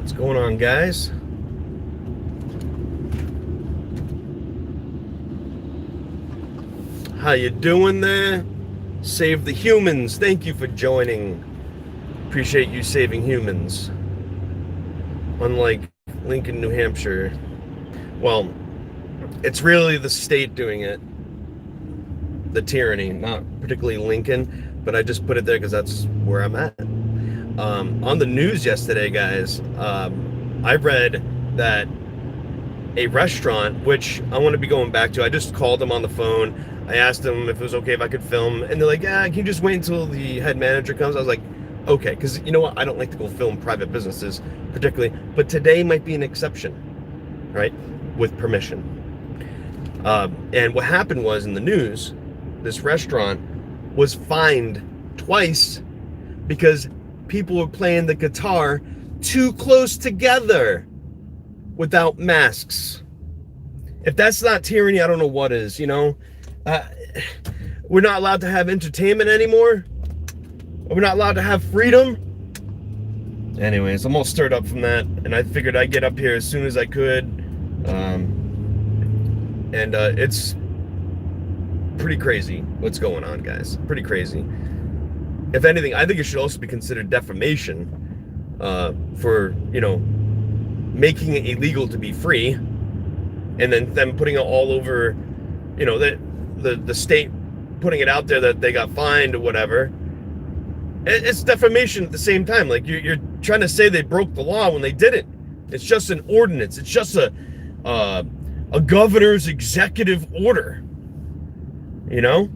What's going on, guys? How you doing there? Save the humans. Thank you for joining. Appreciate you saving humans. Unlike Lincoln, New Hampshire. Well, it's really the state doing it. The tyranny, not particularly Lincoln, but I just put it there because that's where I'm at. On the news yesterday, guys, I read that a restaurant, which I want to be going back to, I just called them on the phone. I asked them if it was okay if I could film, and they're like, yeah, can you just wait until the head manager comes? I was like, okay, because you know what? I don't like to go film private businesses particularly, but today might be an exception, right? With permission. And what happened was in the news, this restaurant was fined twice because people were playing the guitar too close together without masks. If that's not tyranny, I don't know what is, you know? We're not allowed to have entertainment anymore? We're not allowed to have freedom? Anyways, I'm all stirred up from that, and I figured I'd get up here as soon as I could. It's pretty crazy what's going on, guys. Pretty crazy. If anything, I think it should also be considered defamation for, you know, making it illegal to be free, and then them putting it all over, you know, the state putting it out there that they got fined or whatever. It's defamation at the same time. Like you're trying to say they broke the law when they didn't. It's just an ordinance. It's just a governor's executive order. You know?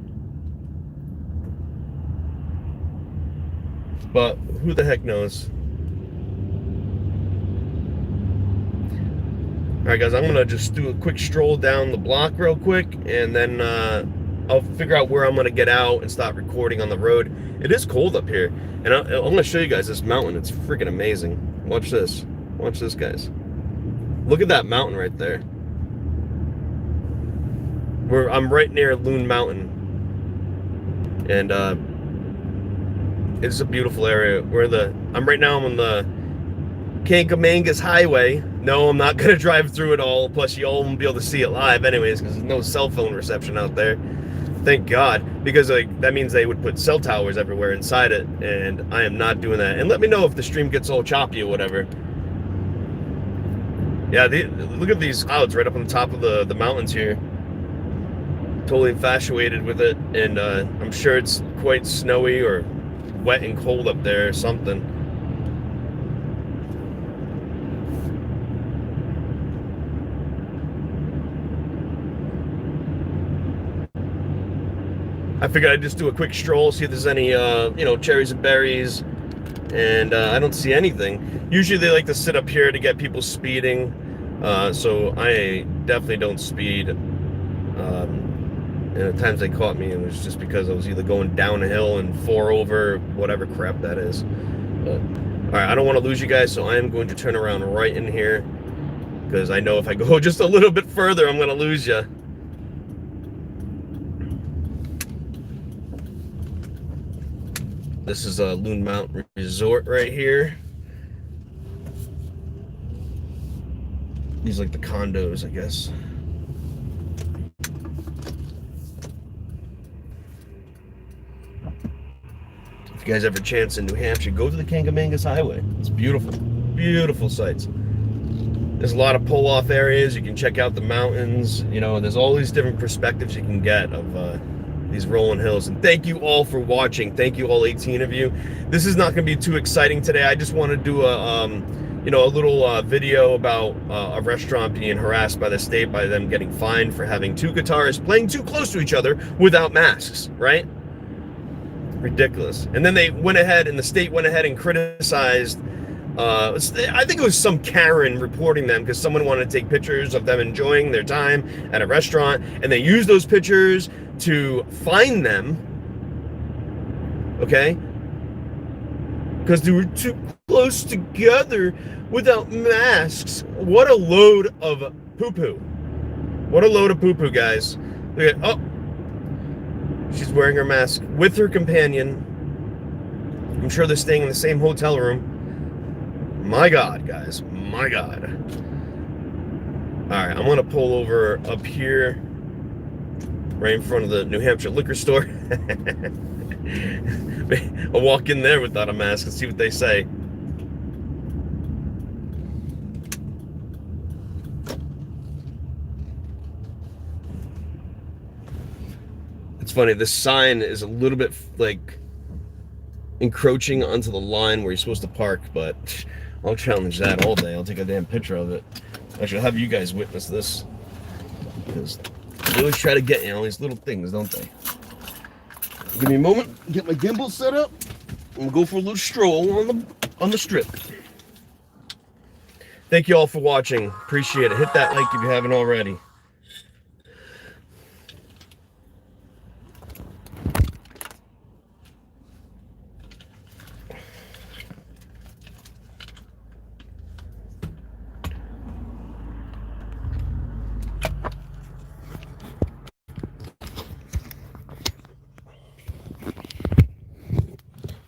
But who the heck knows? Alright guys, I'm going to just do a quick stroll down the block real quick, and then I'll figure out where I'm going to get out and start recording on the road. It is cold up here, and I'm going to show you guys this mountain. It's freaking amazing. Watch this. Watch this, guys. Look at that mountain right there. I'm right near Loon Mountain, and it's a beautiful area. I'm right now on the Kankamangas Highway. No, I'm not gonna drive through it all. Plus, you all won't be able to see it live, anyways, because there's no cell phone reception out there. Thank God, because like that means they would put cell towers everywhere inside it, and I am not doing that. And let me know if the stream gets all choppy or whatever. Yeah, look at these clouds right up on the top of the mountains here. Totally infatuated with it, and I'm sure it's quite snowy or wet and cold up there or something. I figured I'd just do a quick stroll, see if there's any, you know, cherries and berries, and I don't see anything. Usually they like to sit up here to get people speeding, so I definitely don't speed. And at times they caught me, and it was just because I was either going down a hill and 4 over, whatever crap that is. But, all right, I don't want to lose you guys, so I am going to turn around right in here, because I know if I go just a little bit further, I'm going to lose you. This is a Loon Mountain Resort right here. These are like the condos, I guess. If you guys ever chance in New Hampshire, go to the Kankamangas Highway. It's beautiful. Beautiful sights. There's a lot of pull-off areas. You can check out the mountains. You know, there's all these different perspectives you can get of these rolling hills. And thank you all for watching. Thank you, all 18 of you. This is not going to be too exciting today. I just want to do a, you know, a little video about a restaurant being harassed by the state by them getting fined for having 2 guitarists playing too close to each other without masks, right? Ridiculous. And then they went ahead, and the state went ahead and criticized, I think it was some Karen reporting them because someone wanted to take pictures of them enjoying their time at a restaurant, and they used those pictures to fine them, okay? Because they were too close together without masks. What a load of poo-poo. What a load of poo-poo, guys. Look at, oh, she's wearing her mask with her companion. I'm sure they're staying in the same hotel room. My God, guys. My God. Alright, I'm going to pull over up here, right in front of the New Hampshire liquor store. I'll walk in there without a mask and see what they say. It's funny, this sign is a little bit like encroaching onto the line where you're supposed to park, but I'll challenge that all day. I'll take a damn picture of it. Actually, I'll have you guys witness this, because they always try to get you all these little things, don't they? Give me a moment, get my gimbal set up, and we'll go for a little stroll on the strip. Thank you all for watching. Appreciate it. Hit that like if you haven't already.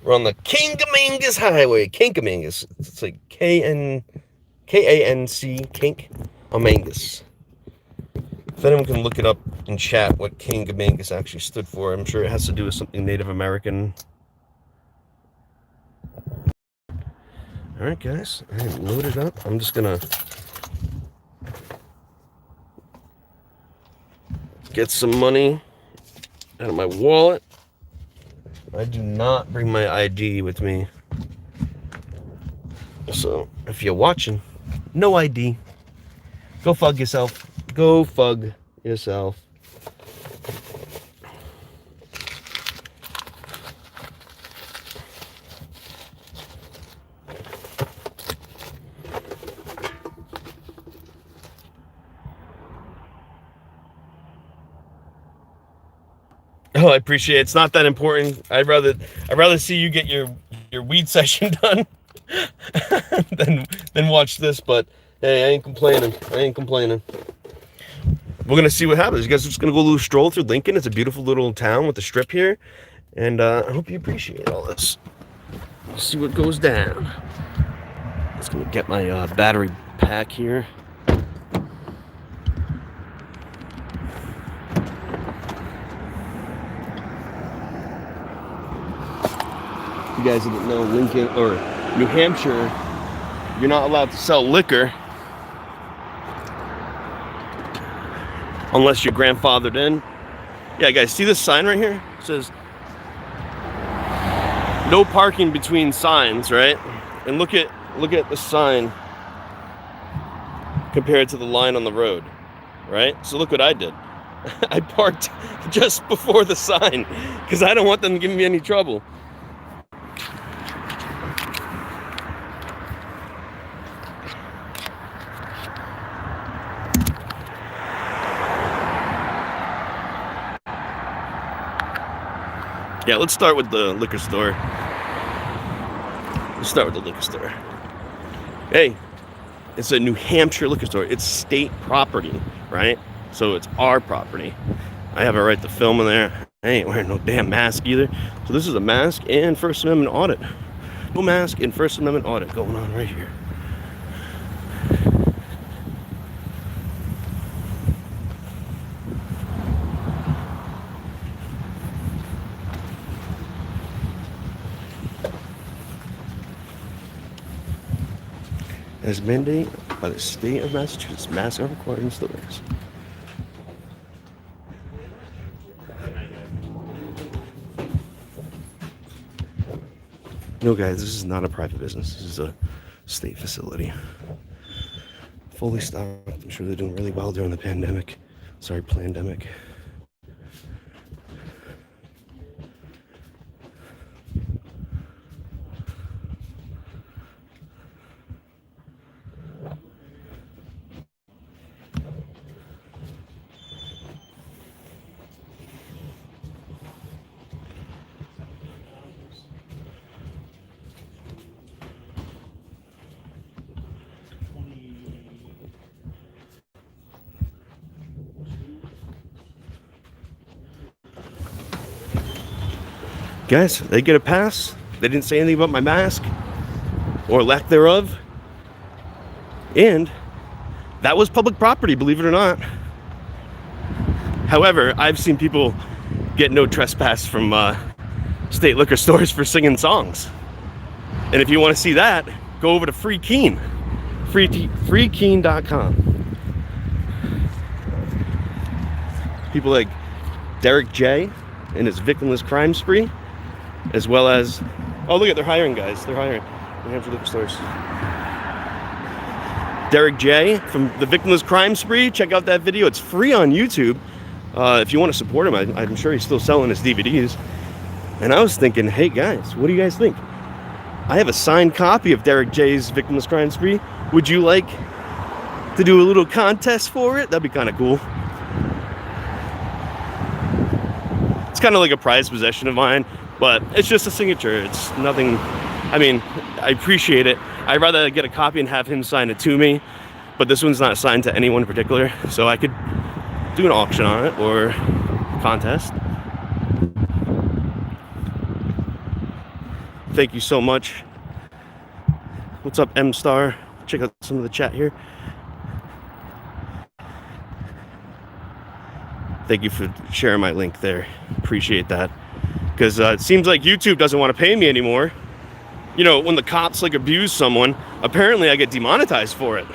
We're on the Kankamangas Highway. Kankamangas. It's like K-A-N-C, Kink Amangas. If anyone can look it up in chat what Kankamangas actually stood for, I'm sure it has to do with something Native American. Alright guys, I am loaded up. I'm just gonna get some money out of my wallet. I do not bring my ID with me. So, if you're watching, no ID. Go fug yourself. Go fug yourself. Oh, I appreciate it. It's not that important. I'd rather see you get your weed session done than watch this. But hey, I ain't complaining. We're gonna see what happens. You guys are just gonna go a little stroll through Lincoln. It's a beautiful little town with the strip here, and I hope you appreciate all this. Let's see what goes down. Just gonna get my battery pack here. You guys didn't know, Lincoln or New Hampshire, you're not allowed to sell liquor unless you're grandfathered in. Yeah, guys, see this sign right here? It says no parking between signs, right? And look at the sign compared to the line on the road, right? So look what I did. I parked just before the sign because I don't want them to give me any trouble. Yeah, let's start with the liquor store. Hey, it's a New Hampshire liquor store. It's state property, right? So it's our property. I have a right to film in there. I ain't wearing no damn mask either. So this is a mask and First Amendment audit. No mask and First Amendment audit going on right here. As mandated by the state of Massachusetts, masks are required in stores. No, guys, this is not a private business. This is a state facility. Fully stocked. I'm sure they're doing really well during the pandemic. Sorry, plandemic. Guys, they get a pass. They didn't say anything about my mask or lack thereof. And that was public property, believe it or not. However, I've seen people get no trespass from state liquor stores for singing songs. And if you want to see that, go over to Free Keene, freekeene.com. People like Derek J. and his victimless crime spree, as well as, oh look at, they're hiring guys. They're hiring New Hampshire liquor stores. Derek J. from the victimless crime spree. Check out that video. It's free on YouTube. If you want to support him, I'm sure he's still selling his DVDs. And I was thinking, hey guys, what do you guys think? I have a signed copy of Derek J's victimless crime spree. Would you like to do a little contest for it? That'd be kind of cool. It's kind of like a prized possession of mine, but it's just a signature. It's nothing. I mean, I appreciate it. I'd rather get a copy and have him sign it to me, but this one's not signed to anyone in particular, so I could do an auction on it or a contest. Thank you so much. What's up, M Star? Check out some of the chat here. Thank you for sharing my link there. Appreciate that. Because it seems like YouTube doesn't want to pay me anymore. You know, when the cops like abuse someone, apparently I get demonetized for it.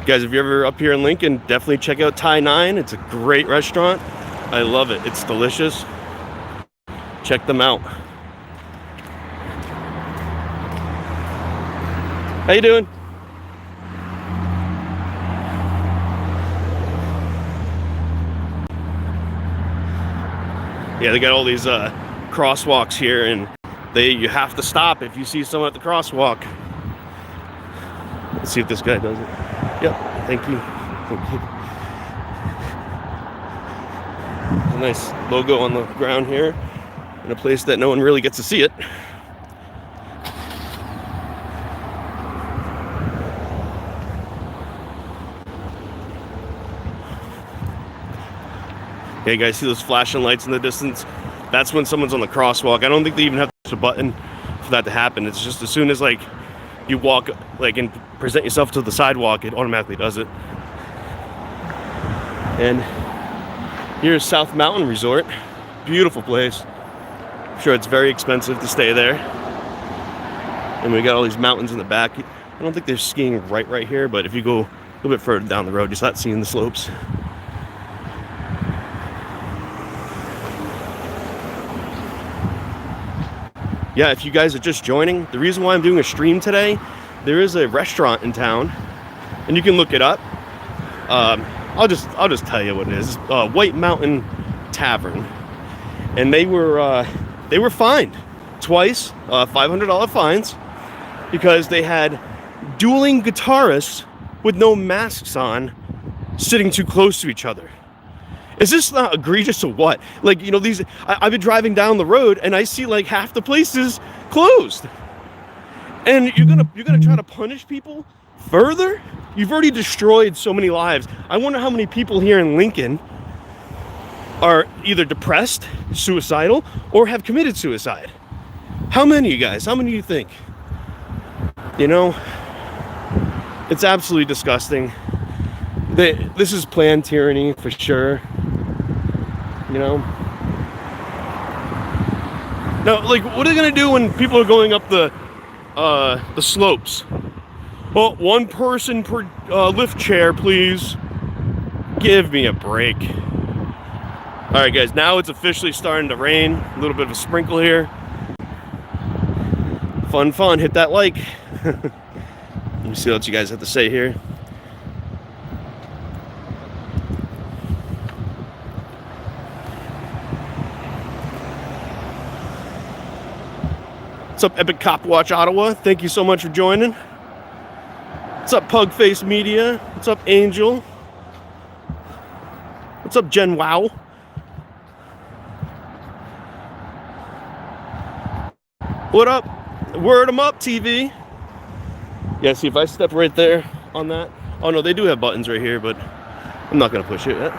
Guys, if you're ever up here in Lincoln, definitely check out Thai 9. It's a great restaurant. I love it. It's delicious. Check them out. How you doing? Yeah, they got all these crosswalks here, and you have to stop if you see someone at the crosswalk. Let's see if this guy does it. Yep, thank you. Thank you. A nice logo on the ground here in a place that no one really gets to see it. Okay, guys, see those flashing lights in the distance? That's when someone's on the crosswalk. I don't think they even have to push a button for that to happen. It's just as soon as like you walk like and present yourself to the sidewalk, it automatically does it. And here's South Mountain Resort. Beautiful place. I'm sure it's very expensive to stay there. And we got all these mountains in the back. I don't think they're skiing right here, but if you go a little bit further down the road, you start seeing the slopes. Yeah, if you guys are just joining, the reason why I'm doing a stream today, there is a restaurant in town, and you can look it up. I'll just tell you what it is. White Mountain Tavern, and they were fined twice, $500 fines, because they had dueling guitarists with no masks on, sitting too close to each other. Is this not egregious or what? Like, you know, I've been driving down the road and I see like half the places closed. And you're gonna try to punish people further? You've already destroyed so many lives. I wonder how many people here in Lincoln are either depressed, suicidal, or have committed suicide. How many of you guys? How many do you think? You know, it's absolutely disgusting. This is planned tyranny for sure. You know? Now, like, what are they gonna do when people are going up the slopes? Well, one person per lift chair, please. Give me a break. All right, guys, now it's officially starting to rain. A little bit of a sprinkle here. Fun. Hit that like. Let me see what you guys have to say here. What's up, Epic Cop Watch Ottawa? Thank you so much for joining. What's up, Pugface Media? What's up, Angel? What's up, Jen Wow? What up? Word 'em up, TV. Yeah, see, if I step right there on that. Oh, no, they do have buttons right here, but I'm not going to push it yet.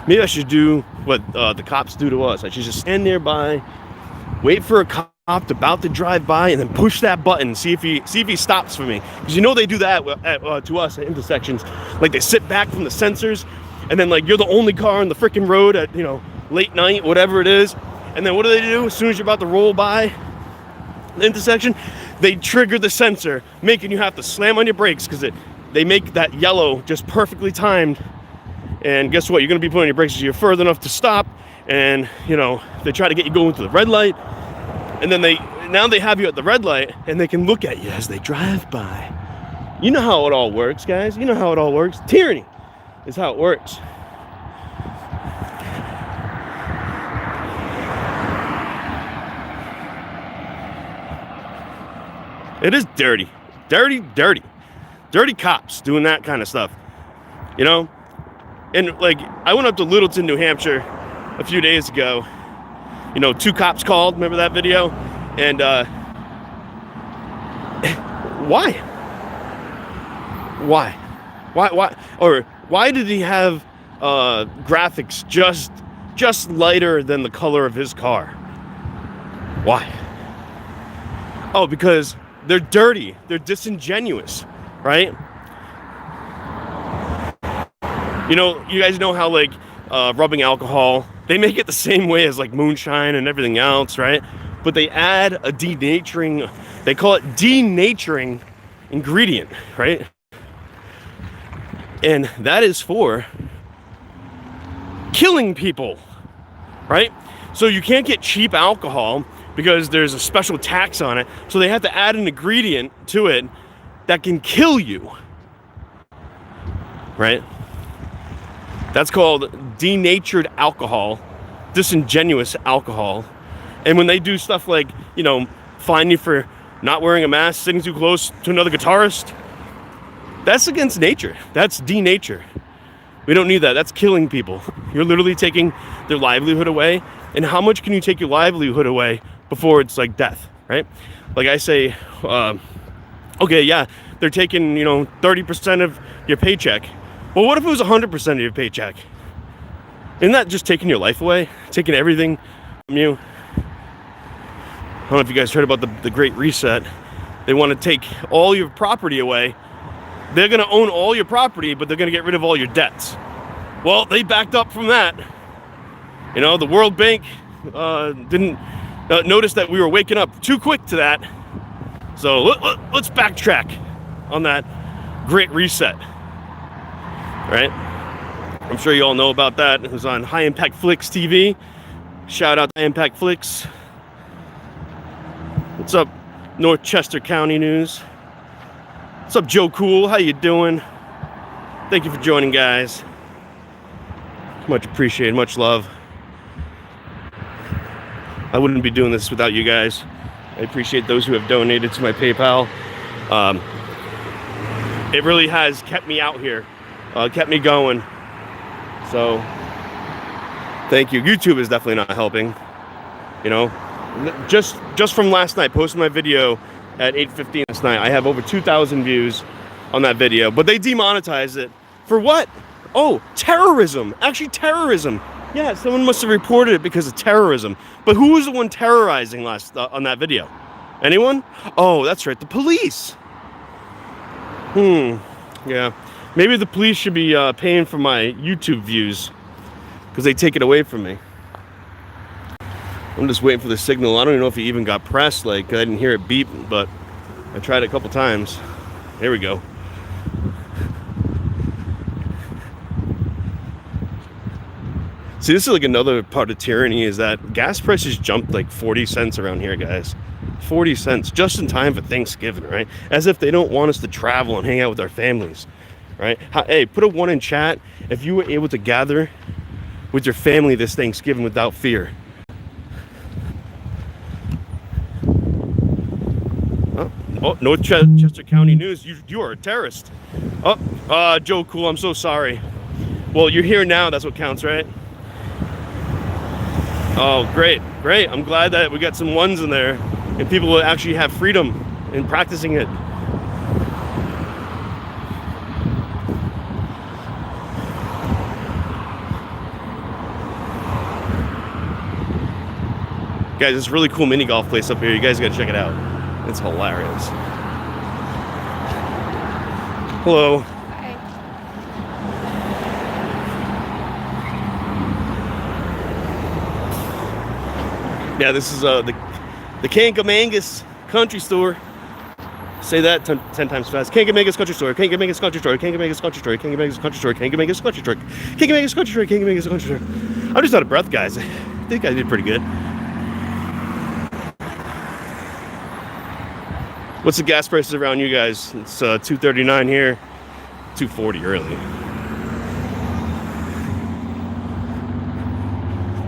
Maybe I should do what the cops do to us. I should just stand nearby, wait for a cop about to drive by, and then push that button, see if he stops for me. Because you know they do that to us at intersections. Like they sit back from the sensors, and then like you're the only car on the freaking road at, you know, late night, whatever it is. And then what do? As soon as you're about to roll by the intersection, they trigger the sensor, making you have to slam on your brakes because they make that yellow just perfectly timed. And guess what? You're going to be putting on your brakes so you're further enough to stop. And, you know, they try to get you going to the red light. And then now they have you at the red light and they can look at you as they drive by. You know how it all works, guys. You know how it all works. Tyranny is how it works. It is dirty. Dirty cops doing that kind of stuff. You know? And like, I went up to Littleton, New Hampshire a few days ago. You know, 2 cops called. Remember that video? And why? Or why did he have graphics just lighter than the color of his car? Why? Oh, because they're dirty. They're disingenuous, right? You know, you guys know how like rubbing alcohol, they make it the same way as like moonshine and everything else, right? But they add a denaturing, they call it denaturing ingredient, right? And that is for killing people, right? So you can't get cheap alcohol because there's a special tax on it. So they have to add an ingredient to it that can kill you, right? That's called denatured alcohol, disingenuous alcohol. And when they do stuff like, you know, fine you for not wearing a mask, sitting too close to another guitarist, that's against nature. That's denature. We don't need that. That's killing people. You're literally taking their livelihood away. And how much can you take your livelihood away before it's like death, right? Like I say, okay, yeah, they're taking, you know, 30% of your paycheck. Well, what if it was 100% of your paycheck? Isn't that just taking your life away? Taking everything from you? I don't know if you guys heard about the Great Reset. They want to take all your property away. They're going to own all your property, but they're going to get rid of all your debts. Well, they backed up from that. You know, the World Bank didn't notice that we were waking up too quick to that. So let's backtrack on that Great Reset. Right? I'm sure you all know about that. It was on High Impact Flicks TV. Shout out to High Impact Flicks. What's up, North Chester County News? What's up, Joe Cool? How you doing? Thank you for joining, guys. Much appreciated, much love. I wouldn't be doing this without you guys. I appreciate those who have donated to my PayPal. It really has kept me out here. Kept me going. So thank you. YouTube is definitely not helping. You know, just from last night, posting my video at 8:15 last night, I have over 2,000 views on that video, but they demonetized it for what? Oh, terrorism. Actually, terrorism. Yeah, someone must have reported it because of terrorism. But who was the one terrorizing last on that video? Anyone? Oh, that's right, the police. Yeah. Maybe the police should be paying for my YouTube views because they take it away from me. I'm just waiting for the signal. I don't even know if it even got pressed. Like, I didn't hear it beep, but I tried a couple times. There we go. See, this is like another part of tyranny is that gas prices jumped like 40 cents around here, guys. 40 cents just in time for Thanksgiving, right? As if they don't want us to travel and hang out with our families. Right? Hey, put a 1 in chat if you were able to gather with your family this Thanksgiving without fear. Oh, North Chester County News, you are a terrorist. Oh, Joe Cool, I'm so sorry. Well, you're here now, that's what counts, right? Oh, great. I'm glad that we got some 1s in there and people will actually have freedom in practicing it. Guys, this really cool mini golf place up here. You guys gotta check it out. It's hilarious. Hello. Hi. Yeah, this is the Kankamangas Country Store. Say that 10 times fast. Kankamangas Country Store. Kankamangas Country Store. Kankamangas Country Store. Kankamangas Country Store. Kankamangas Country Store. Kankamangas Country Store. Kankamangas Country Store. I'm just out of breath, guys. I think I did pretty good. What's the gas prices around you guys? It's $2.39 here, $2.40 really.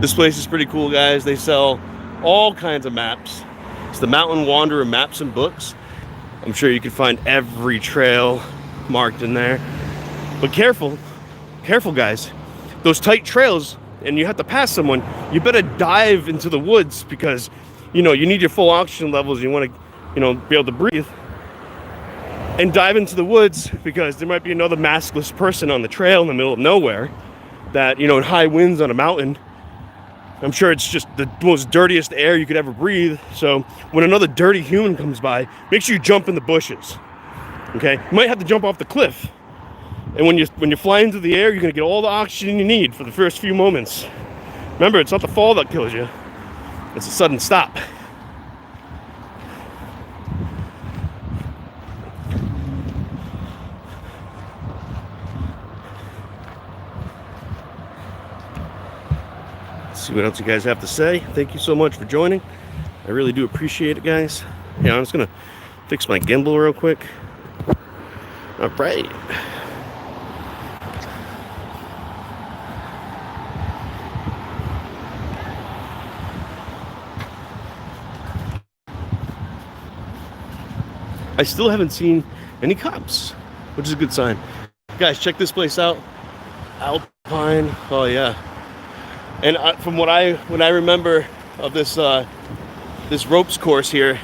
This place is pretty cool, guys. They sell all kinds of maps. It's the Mountain Wanderer Maps and Books. I'm sure you can find every trail marked in there. But careful, guys. Those tight trails, and you have to pass someone, you better dive into the woods because, you know, you need your full oxygen levels. You want to, you know, be able to breathe. And dive into the woods because there might be another maskless person on the trail in the middle of nowhere that, you know, in high winds on a mountain, I'm sure it's just the most dirtiest air you could ever breathe. So when another dirty human comes by, make sure you jump in the bushes. Okay? You might have to jump off the cliff. And when you fly into the air, you're gonna get all the oxygen you need for the first few moments. Remember, it's not the fall that kills you. It's a sudden stop. See what else you guys have to say. Thank you so much for joining. I really do appreciate it, guys. Yeah, I'm just gonna fix my gimbal real quick. All right. I still haven't seen any cops, which is a good sign. Guys, check this place out. Alpine. Oh yeah. And from what I remember of this this ropes course here,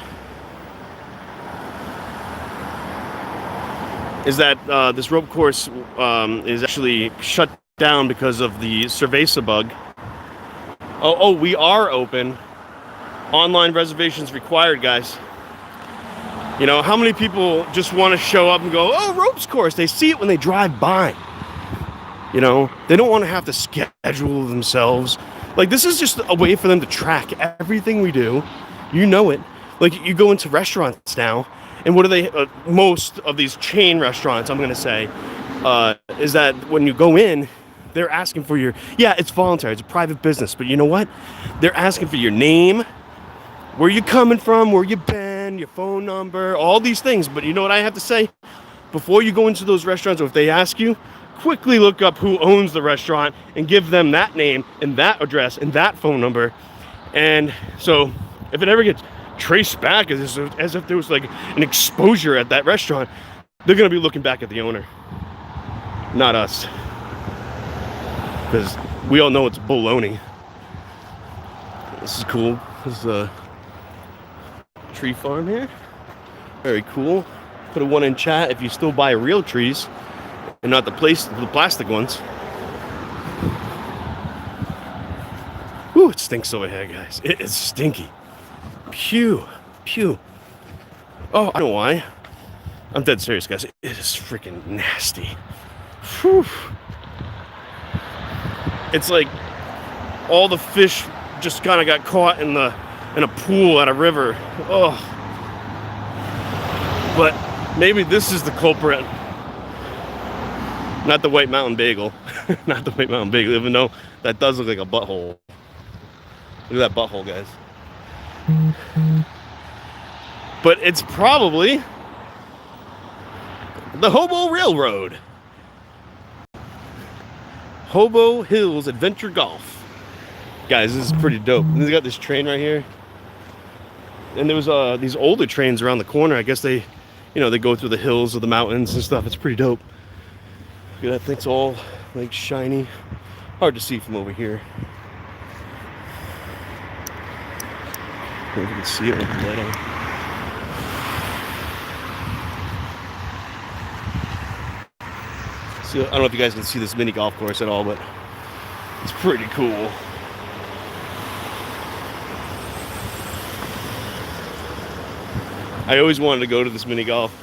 is that this rope course is actually shut down because of the cerveza bug. Oh, we are open. Online reservations required, guys. You know, how many people just want to show up and go, oh, ropes course? They see it when they drive by. You know, they don't want to have to schedule themselves. Like, this is just a way for them to track everything we do. You know it. Like, you go into restaurants now, and what are they, most of these chain restaurants, I'm going to say, is that when you go in, they're asking for your, yeah, it's voluntary, it's a private business, but you know what? They're asking for your name, where you coming from, where you been, your phone number, all these things. But you know what I have to say? Before you go into those restaurants, or if they ask you, quickly look up who owns the restaurant and give them that name and that address and that phone number. And so if it ever gets traced back as if there was like an exposure at that restaurant, they're going to be looking back at the owner, not us. Because we all know it's baloney. This is cool. This is a tree farm here. Very cool. Put a 1 in chat if you still buy real trees and not the plastic ones. Ooh, it stinks over here, guys. It is stinky. Pew. Oh, I don't know why. I'm dead serious, guys. It is freaking nasty. Whew. It's like all the fish just kind of got caught in a pool at a river. Oh. But maybe this is the culprit. Not the White Mountain Bagel. Not the White Mountain Bagel, even though that does look like a butthole. Look at that butthole, guys. But it's probably the Hobo Railroad. Hobo Hills Adventure Golf. Guys, this is pretty dope. They got this train right here. And there was these older trains around the corner. I guess they, you know, they go through the hills of the mountains and stuff. It's pretty dope. Look at that thing's all like shiny. Hard to see from over here. I don't know if you can see it with the light on. See, I don't know if you guys can see this mini golf course at all, but it's pretty cool. I always wanted to go to this mini golf.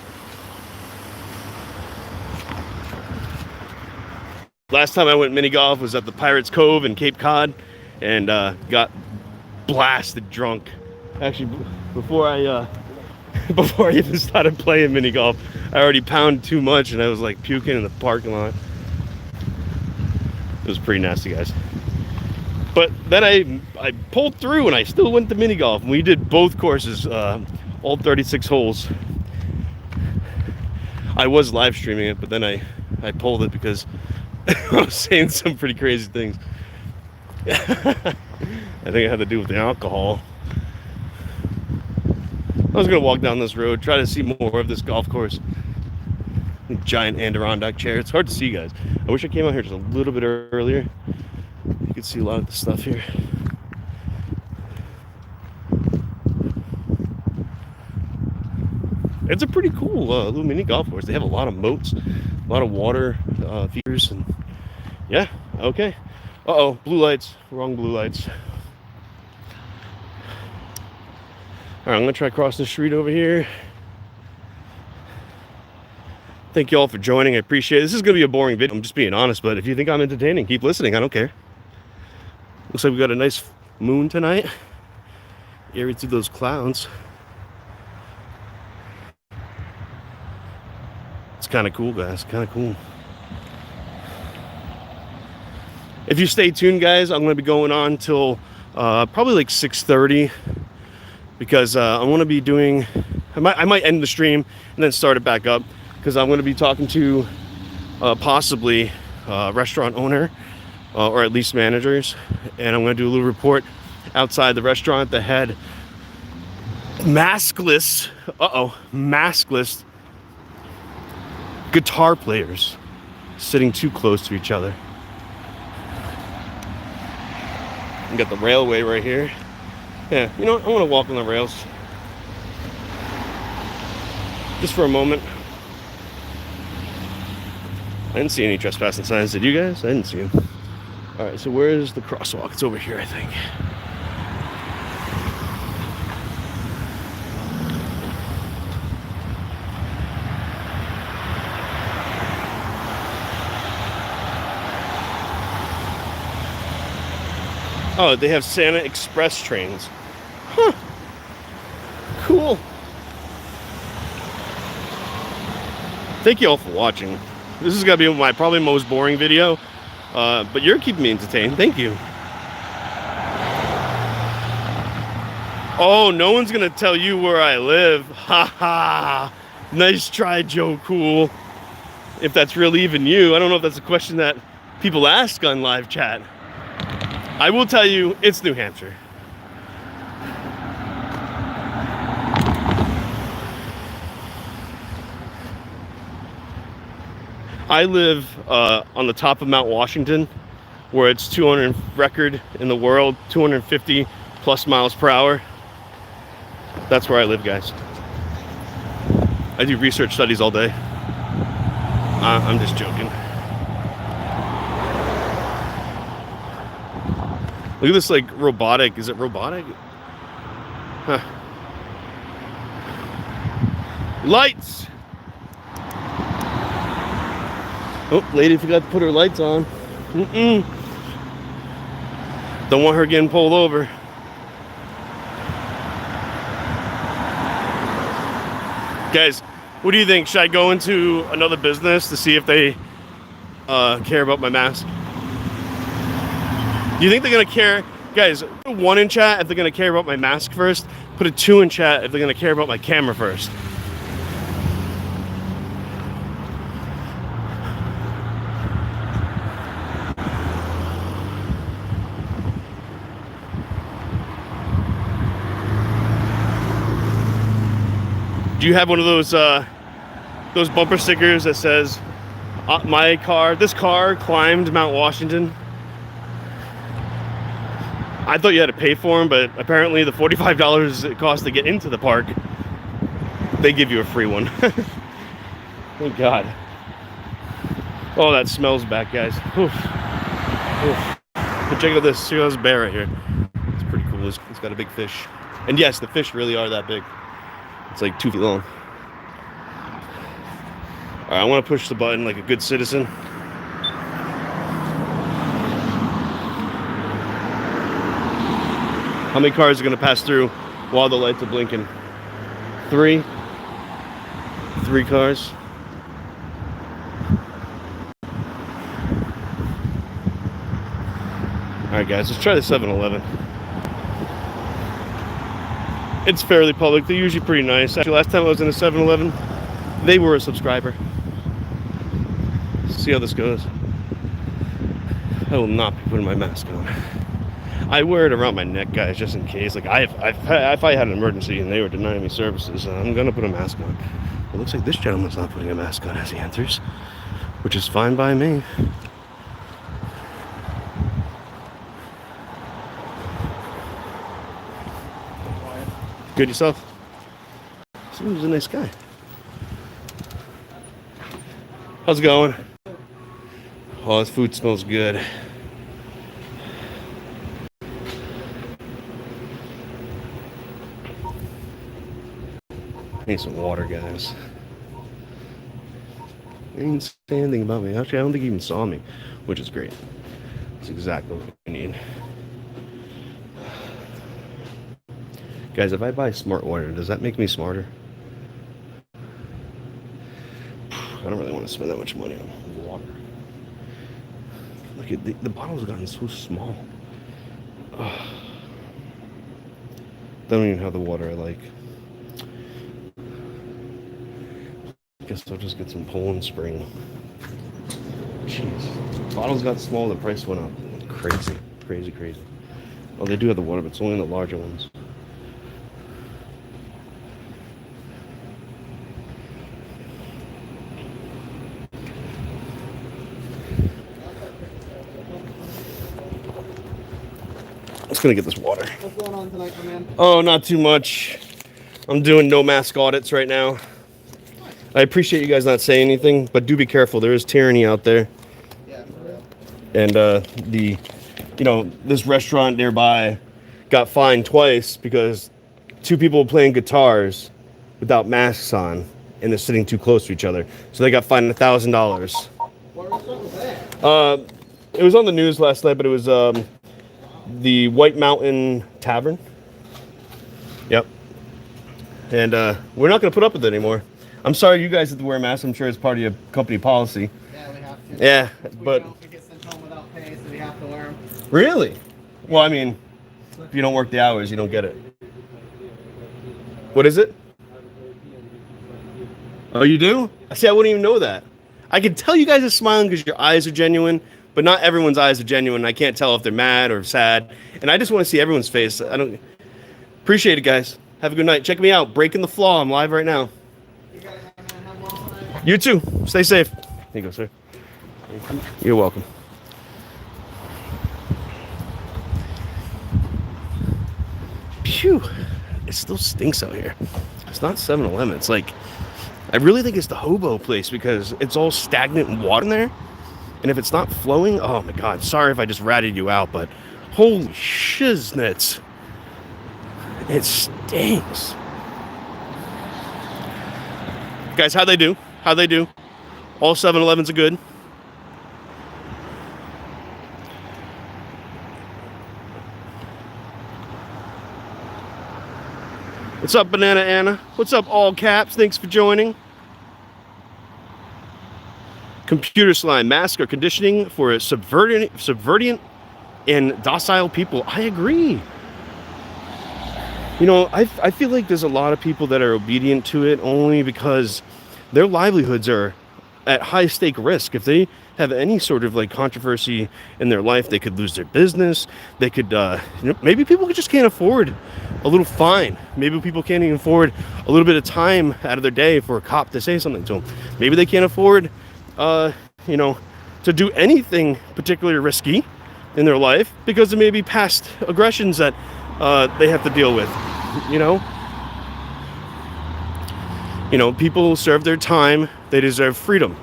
Last time I went mini golf was at the Pirates Cove in Cape Cod, and got blasted drunk. Actually, before I even started playing mini golf, I already pounded too much, and I was like puking in the parking lot. It was pretty nasty, guys. But then I pulled through, and I still went to mini golf. We did both courses, all 36 holes. I was live streaming it, but then I pulled it because I was saying some pretty crazy things. I think it had to do with the alcohol. I was gonna walk down this road, try to see more of this golf course. Giant Adirondack chair. It's hard to see, guys. I wish I came out here just a little bit earlier. You can see a lot of the stuff here. It's a pretty cool little mini golf course. They have a lot of moats, a lot of water features, and yeah, okay. Uh-oh, blue lights. Wrong blue lights. All right, I'm gonna try crossing the street over here. Thank you all for joining. I appreciate it. This is gonna be a boring video. I'm just being honest, but if you think I'm entertaining, keep listening. I don't care. Looks like we got a nice moon tonight. Eerie through those clouds. It's kind of cool, guys. Kind of cool. If you stay tuned, guys, I'm gonna be going on till probably like 6:30. Because I want to be doing, I might end the stream and then start it back up, because I'm going to be talking to possibly a restaurant owner or at least managers, and I'm going to do a little report outside the restaurant that had maskless guitar players sitting too close to each other. We got the railway right here. Yeah, you know what? I want to walk on the rails. Just for a moment. I didn't see any trespassing signs. Did you guys? I didn't see them. Alright, so where is the crosswalk? It's over here, I think. Oh, they have Santa Express trains. Huh. Cool. Thank you all for watching. This is gonna be my probably most boring video, but you're keeping me entertained. Thank you. Oh, no one's gonna tell you where I live. Ha ha. Nice try, Joe Cool. If that's really even you. I don't know if that's a question that people ask on live chat. I will tell you, it's New Hampshire. I live on the top of Mount Washington, where it's 200 record in the world, 250 plus miles per hour. That's where I live, guys. I do research studies all day. I'm just joking. Look at this, like, robotic. Is it robotic? Huh. Lights! Oh, lady forgot to put her lights on. Don't want her getting pulled over. Guys, what do you think? Should I go into another business to see if they care about my mask? Do you think they're gonna care? Guys, put a 1 in chat if they're gonna care about my mask first. Put a 2 in chat if they're gonna care about my camera first. Do you have one of those bumper stickers that says, this car climbed Mount Washington? I thought you had to pay for them, but apparently the $45 it costs to get into the park, they give you a free one. Thank God. Oh, that smells back, guys. Oof. Oof. But check out this. See this bear right here. It's pretty cool. It's got a big fish. And yes, the fish really are that big. It's like 2 feet long. All right, I want to push the button like a good citizen. How many cars are going to pass through while the lights are blinking? 3. 3 cars. All right, guys, let's try the 7-Eleven. It's fairly public. They're usually pretty nice. Actually, last time I was in a 7-Eleven, they were a subscriber. Let's see how this goes. I will not be putting my mask on. I wear it around my neck, guys, just in case. Like, if I had an emergency and they were denying me services, I'm gonna put a mask on. It looks like this gentleman's not putting a mask on as he enters, which is fine by me. Good yourself? Seems a nice guy. How's it going? Oh, this food smells good. I need some water, guys. He didn't say anything about me. Actually, I don't think he even saw me, which is great. That's exactly what we need. Guys, if I buy smart water, does that make me smarter? I don't really want to spend that much money on water. Look at the bottle's gotten so small. Ugh. Don't even have the water I like. Guess I'll just get some Poland Spring. Jeez. Bottles got small, the price went up. Crazy, crazy, crazy. Oh, they do have the water, but it's only in the larger ones. Just gonna get this water. What's going on tonight, my man? Oh, not too much. I'm doing no mask audits right now. I appreciate you guys not saying anything, but do be careful. There is tyranny out there. Yeah, for real. And this restaurant nearby got fined twice because 2 people were playing guitars without masks on, and they're sitting too close to each other. So they got fined $1,000. What restaurant was that? It was on the news last night, but it was the White Mountain Tavern. Yep. And we're not going to put up with it anymore. I'm sorry you guys have to wear masks. I'm sure it's part of your company policy. Yeah, we have to. Yeah, but... We get sent home without pay, so we have to wear them. Really? Well, I mean, if you don't work the hours, you don't get it. What is it? Oh, you do? See, I wouldn't even know that. I can tell you guys are smiling because your eyes are genuine, but not everyone's eyes are genuine. I can't tell if they're mad or sad. And I just want to see everyone's face. I don't... Appreciate it, guys. Have a good night. Check me out. Breaking the Flaw. I'm live right now. You too. Stay safe. Here you go, sir. You're welcome. Phew. It still stinks out here. It's not 7-Eleven. It's like, I really think it's the hobo place because it's all stagnant water in there. And if it's not flowing, oh my God. Sorry if I just ratted you out, but holy shiznits. It stinks. Guys, how'd they do? How'd they do? All 7-Elevens are good. What's up, Banana Anna? What's up, all caps? Thanks for joining. Computer slime, mask or conditioning for a subverting and docile people. I agree. You know, I feel like there's a lot of people that are obedient to it only because their livelihoods are at high stake risk. If they have any sort of like controversy in their life, they could lose their business. They could, maybe people just can't afford a little fine. Maybe people can't even afford a little bit of time out of their day for a cop to say something to them. Maybe they can't afford, to do anything particularly risky in their life because of maybe past aggressions that they have to deal with. People serve their time. They deserve freedom.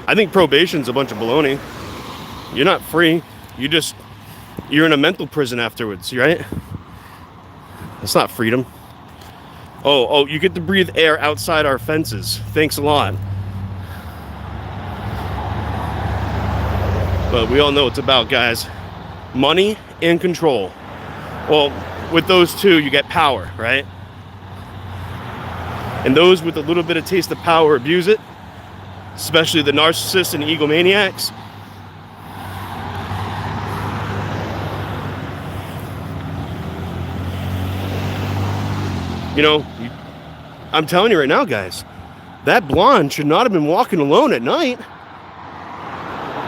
I think probation's a bunch of baloney. You're not free. You're in a mental prison afterwards, right? That's not freedom. Oh, you get to breathe air outside our fences. Thanks a lot. But we all know what it's about, guys. Money and control. Well, with those two, you get power, right? And those with a little bit of taste of power abuse it, especially the narcissists and egomaniacs. You know, I'm telling you right now, guys, that blonde should not have been walking alone at night.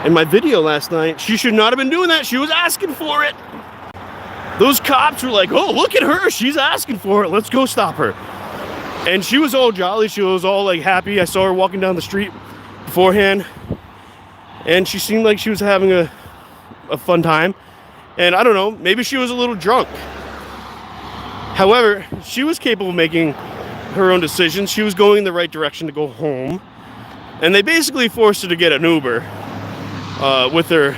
In my video last night, she should not have been doing that. She was asking for it. Those cops were like, oh, look at her. She's asking for it. Let's go stop her. And she was all jolly. She was all like happy. I saw her walking down the street beforehand. And she seemed like she was having a fun time. And I don't know, maybe she was a little drunk. However, she was capable of making her own decisions. She was going in the right direction to go home. And they basically forced her to get an Uber with her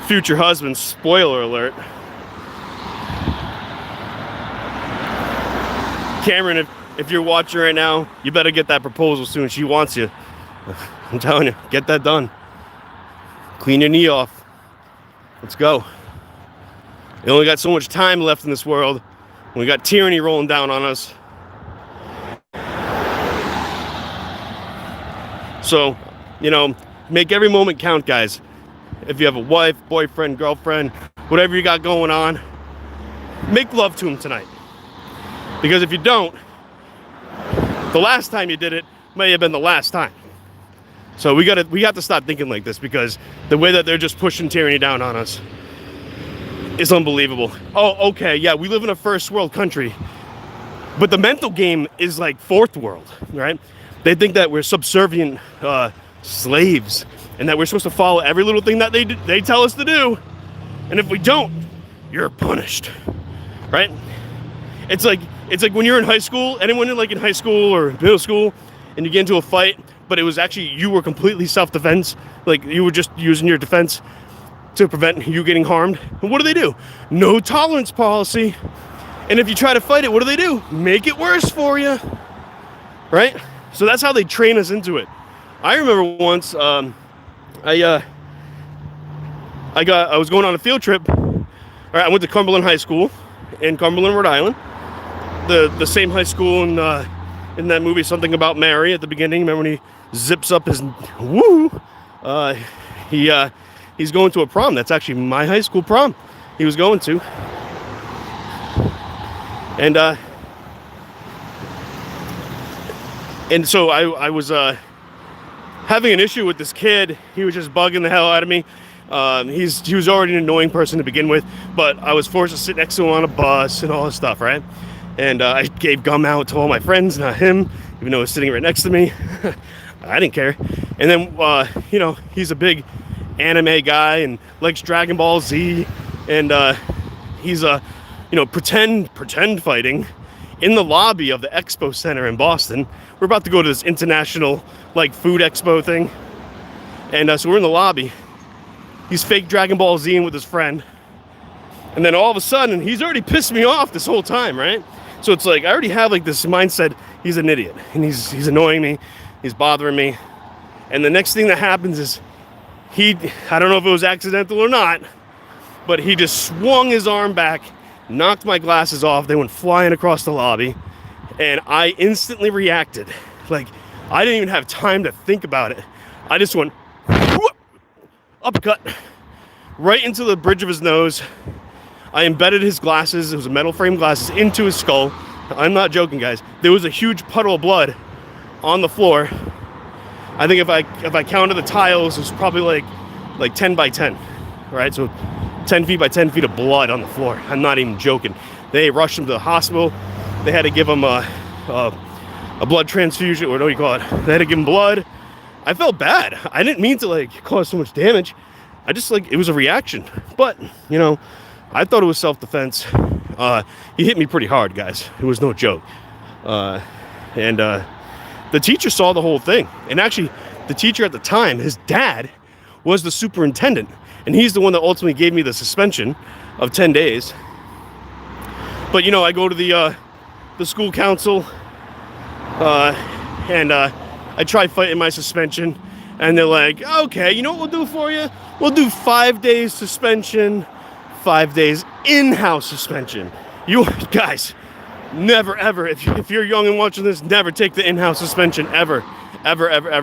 future husband. Spoiler alert. Cameron, if you're watching right now, you better get that proposal soon. She wants you. I'm telling you, get that done. Clean your knee off. Let's go. We only got so much time left in this world. We got tyranny rolling down on us. So, you know, make every moment count, guys. If you have a wife, boyfriend, girlfriend, whatever you got going on, make love to them tonight. Because if you don't, the last time you did it may have been the last time. So we have to stop thinking like this, because the way that they're just pushing tyranny down on us is unbelievable. Oh, okay, yeah, we live in a first world country, but the mental game is like fourth world, right? They think that we're subservient slaves, and that we're supposed to follow every little thing that they tell us to do, and if we don't, you're punished, right? It's like when you're in high school, anyone in high school or middle school, and you get into a fight, but it was actually you were completely self-defense, like you were just using your defense to prevent you getting harmed. And what do? No tolerance policy. And if you try to fight it, what do? Make it worse for you, right? So that's how they train us into it. I remember once I was going on a field trip. All right, I went to Cumberland High School in Cumberland, Rhode Island. The same high school in that movie Something About Mary at the beginning. Remember when he zips up his woo? He's going to a prom. That's actually my high school prom he was going to. And so I was having an issue with this kid. He was just bugging the hell out of me. He was already an annoying person to begin with, but I was forced to sit next to him on a bus and all this stuff, right? And I gave gum out to all my friends, not him, even though he was sitting right next to me. I didn't care. And then, he's a big anime guy and likes Dragon Ball Z, and he's pretend fighting in the lobby of the Expo Center in Boston. We're about to go to this international food expo thing, and so we're in the lobby. He's fake Dragon Ball Z with his friend, and then all of a sudden he's already pissed me off this whole time, right? So it's like I already have this mindset. He's an idiot, and he's annoying me, he's bothering me, and the next thing that happens is I don't know if it was accidental or not, but he just swung his arm back, knocked my glasses off. They went flying across the lobby, and I instantly reacted. I didn't even have time to think about it. I just went whoop, uppercut right into the bridge of his nose. I embedded his glasses, it was metal frame glasses, into his skull. I'm not joking, guys. There was a huge puddle of blood on the floor. I think if I counted the tiles, it was probably like 10 by 10, right? So 10 feet by 10 feet of blood on the floor. I'm not even joking. They rushed him to the hospital. They had to give him a blood transfusion, or what do you call it? They had to give him blood. I felt bad. I didn't mean to cause so much damage. I just it was a reaction. But I thought it was self-defense. He hit me pretty hard, guys. It was no joke. The teacher saw the whole thing. And actually, the teacher at the time, his dad, was the superintendent. And he's the one that ultimately gave me the suspension of 10 days. But, I go to the the school council, and I tried fighting my suspension, and they're like, okay, you know what we'll do for you? We'll do 5 days suspension, 5 days in-house suspension. You guys, never ever, if you're young and watching this, never take the in-house suspension, ever.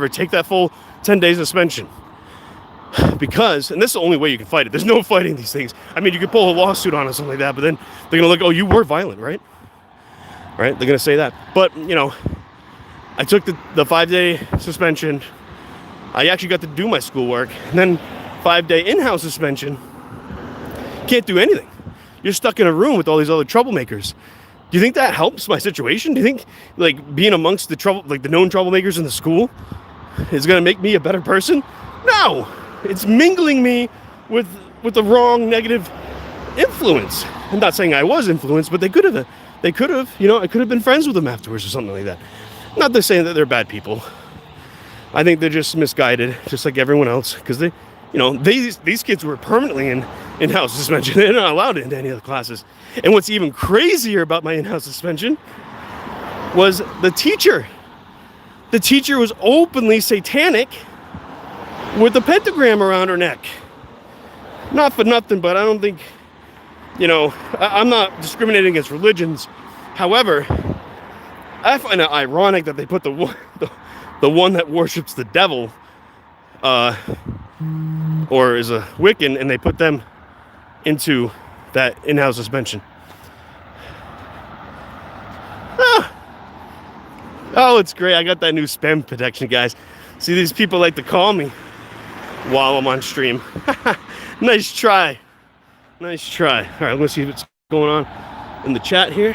Take that full 10 days suspension. Because, and this is the only way you can fight it. There's no fighting these things. I mean, you could pull a lawsuit on it or something like that, but then they're gonna look, oh, you were violent, right? Right? They're gonna say that. But, you know, I took the 5 day suspension. I actually got to do my schoolwork. And then 5 day in-house suspension. Can't do anything. You're stuck in a room with all these other troublemakers. Do you think that helps my situation? Do you think, like, being amongst the the known troublemakers in the school is gonna make me a better person? No! It's mingling me with the wrong negative influence. I'm not saying I was influenced, but they could have, you know, I could have been friends with them afterwards or something like that. Not to say that they're bad people. I think they're just misguided, just like everyone else, because they, you know, these kids were permanently in-house suspension. They're not allowed into any other classes. And what's even crazier about my in-house suspension was the teacher. The teacher was openly satanic with the pentagram around her neck. Not for nothing, but I don't think, you know, I'm not discriminating against religions. However, I find it ironic that they put the one that worships the devil, or is a Wiccan, and they put them into that in-house suspension. Oh, it's great. I got that new spam protection, guys. See, these people like to call me while I'm on stream. Nice try. Nice try. All right, let's see what's going on in the chat here.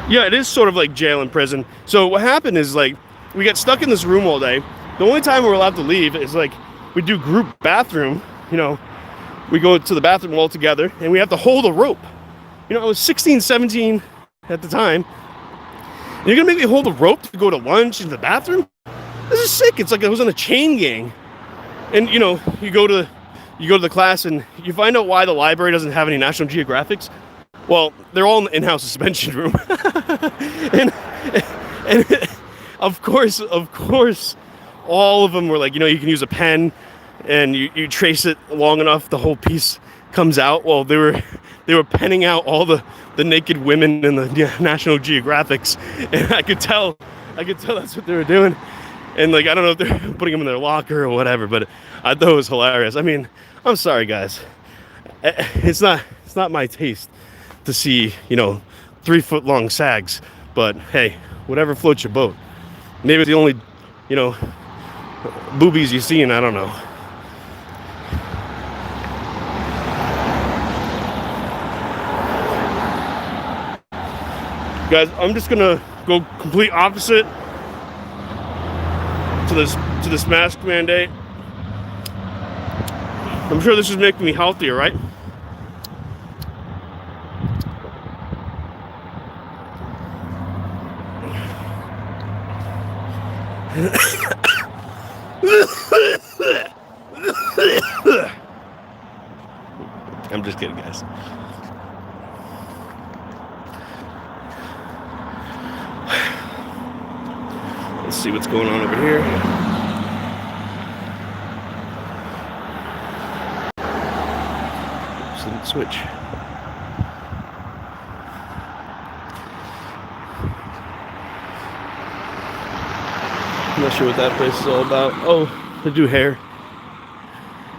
Yeah, it is sort of like jail and prison. So what happened is, like, we got stuck in this room all day. The only time we're allowed to leave is, like, we do group bathroom. You know, we go to the bathroom all together, and we have to hold a rope. You know, I was 16, 17 at the time. And you're gonna make me hold a rope to go to lunch in the bathroom? This is sick. It's like I was on a chain gang. And, you know, you go to the class and you find out why the library doesn't have any National Geographics. Well, they're all in the in-house suspension room. and of course, all of them were like, you know, you can use a pen and you trace it long enough, the whole piece comes out. Well, they were penning out all the naked women in the National Geographics, and I could tell that's what they were doing. And, like, I don't know if they're putting them in their locker or whatever, but I thought it was hilarious. I mean, I'm sorry, guys. It's not my taste to see, you know, 3 foot long sags, but hey, whatever floats your boat. Maybe it's the only, you know, boobies you see, and I don't know. Guys, I'm just gonna go complete opposite to this mask mandate. I'm sure this is making me healthier, right? I'm just kidding, guys. Let's see what's going on over here. Oops, I didn't switch. I'm not sure what that place is all about. Oh, they do hair.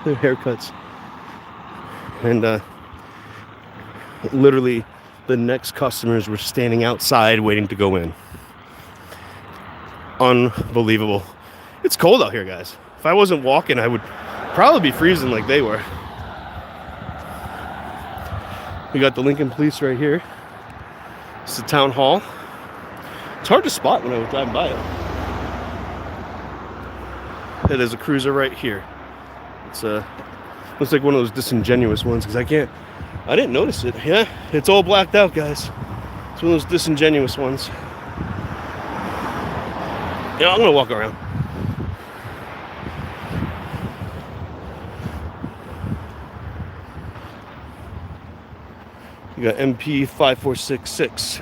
They're haircuts. And literally the next customers were standing outside waiting to go in. Unbelievable. It's cold out here, guys. If I wasn't walking, I would probably be freezing like they were. We got the Lincoln Police right here. It's the town hall. It's hard to spot when I was driving by it. There's a cruiser right here. It's looks like one of those disingenuous ones because I didn't notice it. Yeah, it's all blacked out, guys. It's one of those disingenuous ones. Yeah, I'm gonna walk around. We got MP 5466.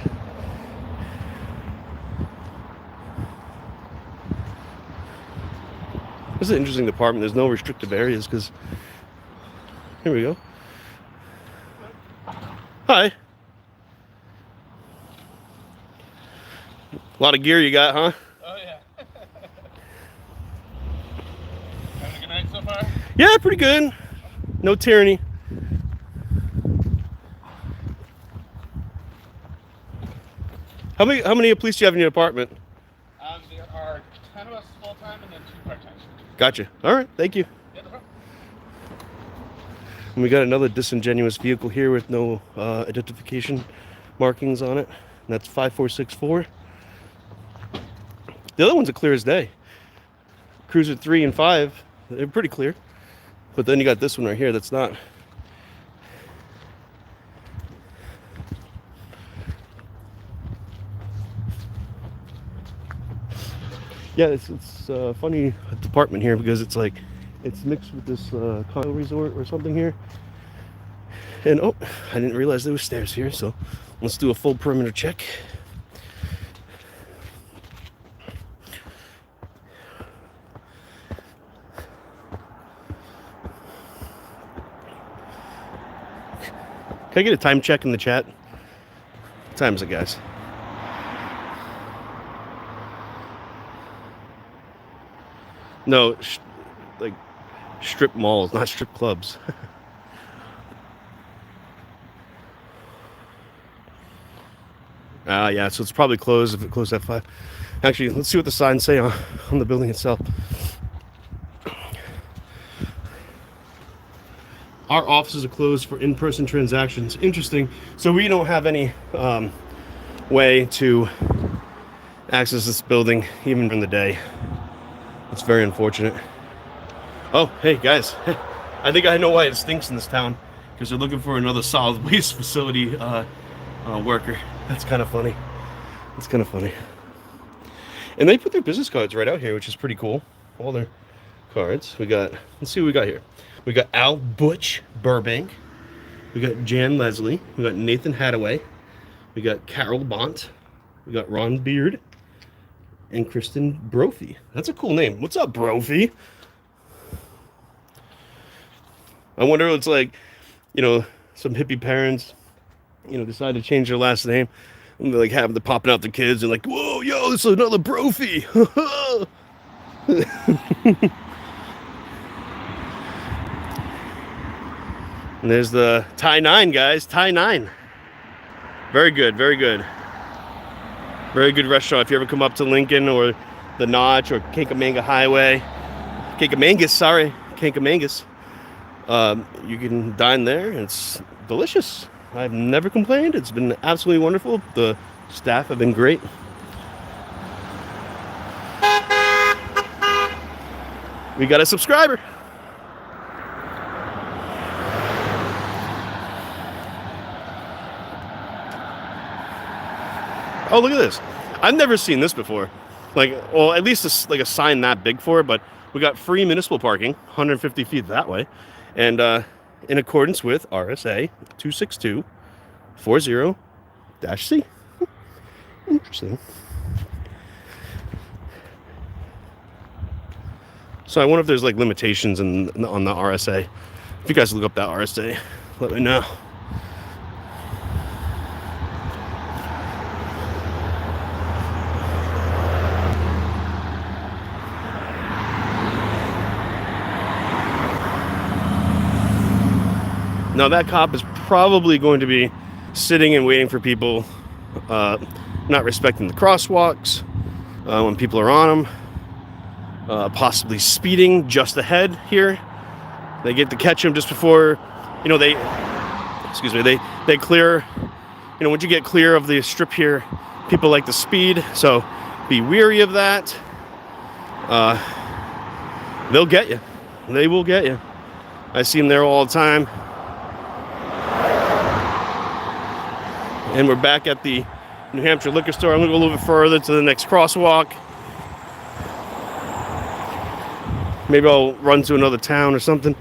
This is an interesting department. There's no restrictive areas because. Here we go. Hi. A lot of gear you got, huh? Oh yeah. Having a good night so far? Yeah, pretty good. No tyranny. How many police do you have in your apartment? There are 10 of us full time and then 2 part time. Gotcha. All right, thank you. Yeah, no problem. And we got another disingenuous vehicle here with no identification markings on it. And that's 5464. The other ones are clear as day. Cruiser 3 and 5, they're pretty clear. But then you got this one right here that's not. Yeah, it's funny department here because it's like it's mixed with this condo resort or something here. And oh, I didn't realize there was stairs here, so let's do a full perimeter check. Can I get a time check in the chat? What time is it, guys? No, like strip malls, not strip clubs. Yeah, so it's probably closed if it closed at 5. Actually, let's see what the signs say on the building itself. Our offices are closed for in-person transactions. Interesting. So we don't have any way to access this building even during the day. It's very unfortunate. Oh, hey guys. I think I know why it stinks in this town. Because they're looking for another solid waste facility worker. That's kind of funny. It's kind of funny. And they put their business cards right out here, which is pretty cool. All their cards. Let's see what we got here. We got Al Butch Burbank. We got Jan Leslie. We got Nathan Hadaway. We got Carol Bont. We got Ron Beard. And Kristen Brophy. That's a cool name. What's up, Brophy? I wonder what it's like, some hippie parents, decide to change their last name. And they have them popping out their kids and like, whoa, yo, this is another Brophy. And there's the Tie 9, guys. Tie 9. Very good, very good. Very good restaurant. If you ever come up to Lincoln or the Notch or Kankamangas Highway. Kankamangas. You can dine there. It's delicious. I've never complained. It's been absolutely wonderful. The staff have been great. We got a subscriber. Oh, look at this. I've never seen this before. At least a sign that big for it, but we got free municipal parking, 150 feet that way. And in accordance with RSA 26240-C. Interesting. So I wonder if there's limitations on the RSA. If you guys look up that RSA, let me know. Now that cop is probably going to be sitting and waiting for people, not respecting the crosswalks when people are on them, possibly speeding just ahead here. They get to catch him just before, they clear. Once you get clear of the strip here, people like to speed, so be wary of that. They'll get you. They will get you. I see them there all the time. And we're back at the New Hampshire liquor store. I'm going to go a little bit further to the next crosswalk. Maybe I'll run to another town or something.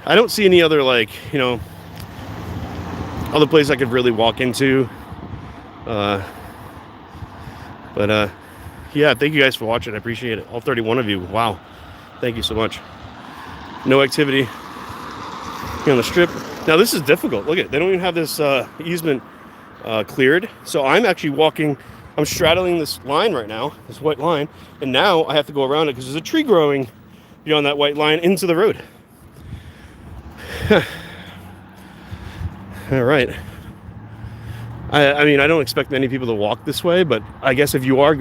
I don't see any other, other place I could really walk into. Yeah, thank you guys for watching. I appreciate it. All 31 of you. Wow. Thank you so much. No activity here on the strip. Now this is difficult. Look at it. They don't even have this easement cleared. So I'm actually walking. I'm straddling this line right now, this white line. And now I have to go around it because there's a tree growing beyond that white line into the road. All right. I mean, I don't expect many people to walk this way, but I guess if you are,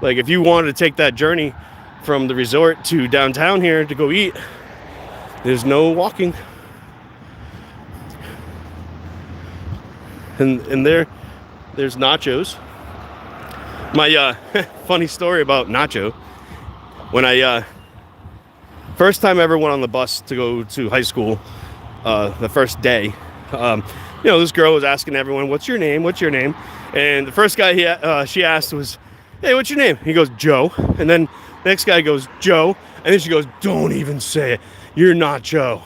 like, if you wanted to take that journey from the resort to downtown here to go eat, there's no walking. And there's Nachos. My funny story about Nacho, when I first time I ever went on the bus to go to high school, the first day, you know, this girl was asking everyone, "What's your name? What's your name?" And the first guy she asked was, "Hey, what's your name?" He goes, "Joe." And then the next guy goes, "Joe." And then she goes, "Don't even say it. You're not Joe."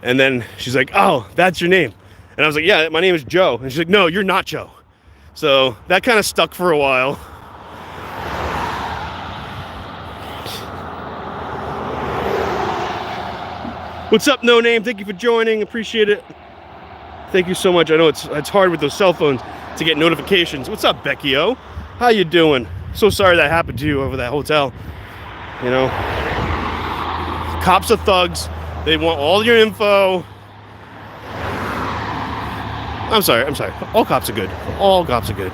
And then she's like, "Oh, that's your name." And I was like, "Yeah, my name is Joe." And she's like, "No, you're not Joe." So that kind of stuck for a while. What's up, No Name? Thank you for joining. Appreciate it. Thank you so much. I know it's hard with those cell phones to get notifications. What's up, Becky O? How you doing? So sorry that happened to you over that hotel. You know, cops are thugs. They want all your info. I'm sorry. All cops are good. All cops are good.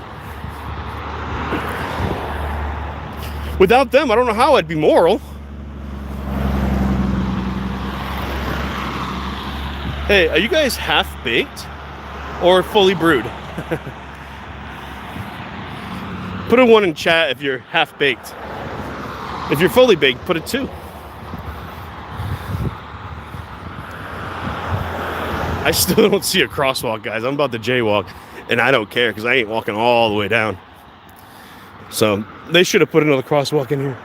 Without them, I don't know how I'd be moral. Hey, are you guys half-baked or fully brewed? Put a 1 in chat if you're half-baked. If you're fully baked, put a 2. I still don't see a crosswalk, guys. I'm about to jaywalk, and I don't care because I ain't walking all the way down. So they should have put another crosswalk in here.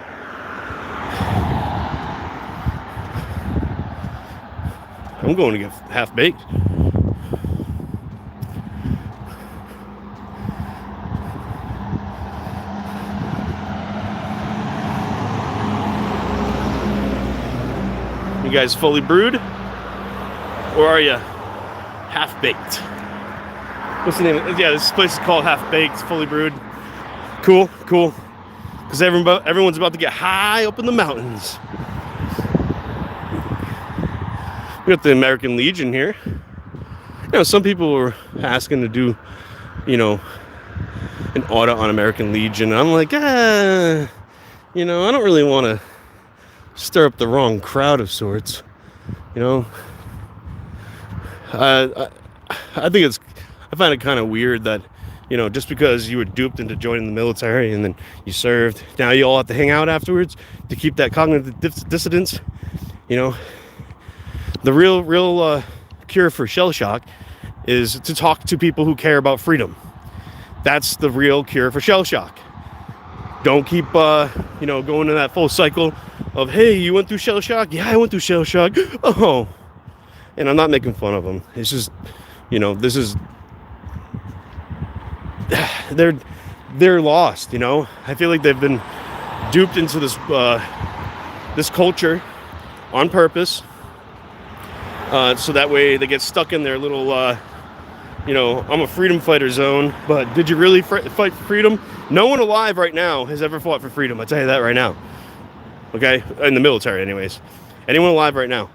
I'm going to get half-baked. You guys fully brewed? Or are you half-baked? What's the name? Yeah, this place is called Half-Baked, fully brewed. Cool. Because everyone's about to get high up in the mountains. We got the American Legion here. You know, some people were asking to do, you know, an audit on American Legion. I'm like, you know, I don't really want to stir up the wrong crowd of sorts. You know, I find it kind of weird that, you know, just because you were duped into joining the military and then you served, now you all have to hang out afterwards to keep that cognitive dissidence. You know, the real cure for shell shock is to talk to people who care about freedom. That's the real cure for shell shock. Don't keep, you know, going to that full cycle of, hey, you went through shell shock? Yeah, I went through shell shock. Oh, and I'm not making fun of them. It's just, you know, this is, they're lost. You know, I feel like they've been duped into this this culture on purpose. So that way they get stuck in their little, you know, I'm a freedom fighter zone. But did you really fight for freedom? No one alive right now has ever fought for freedom. I'll tell you that right now. Okay? In the military, anyways. Anyone alive right now?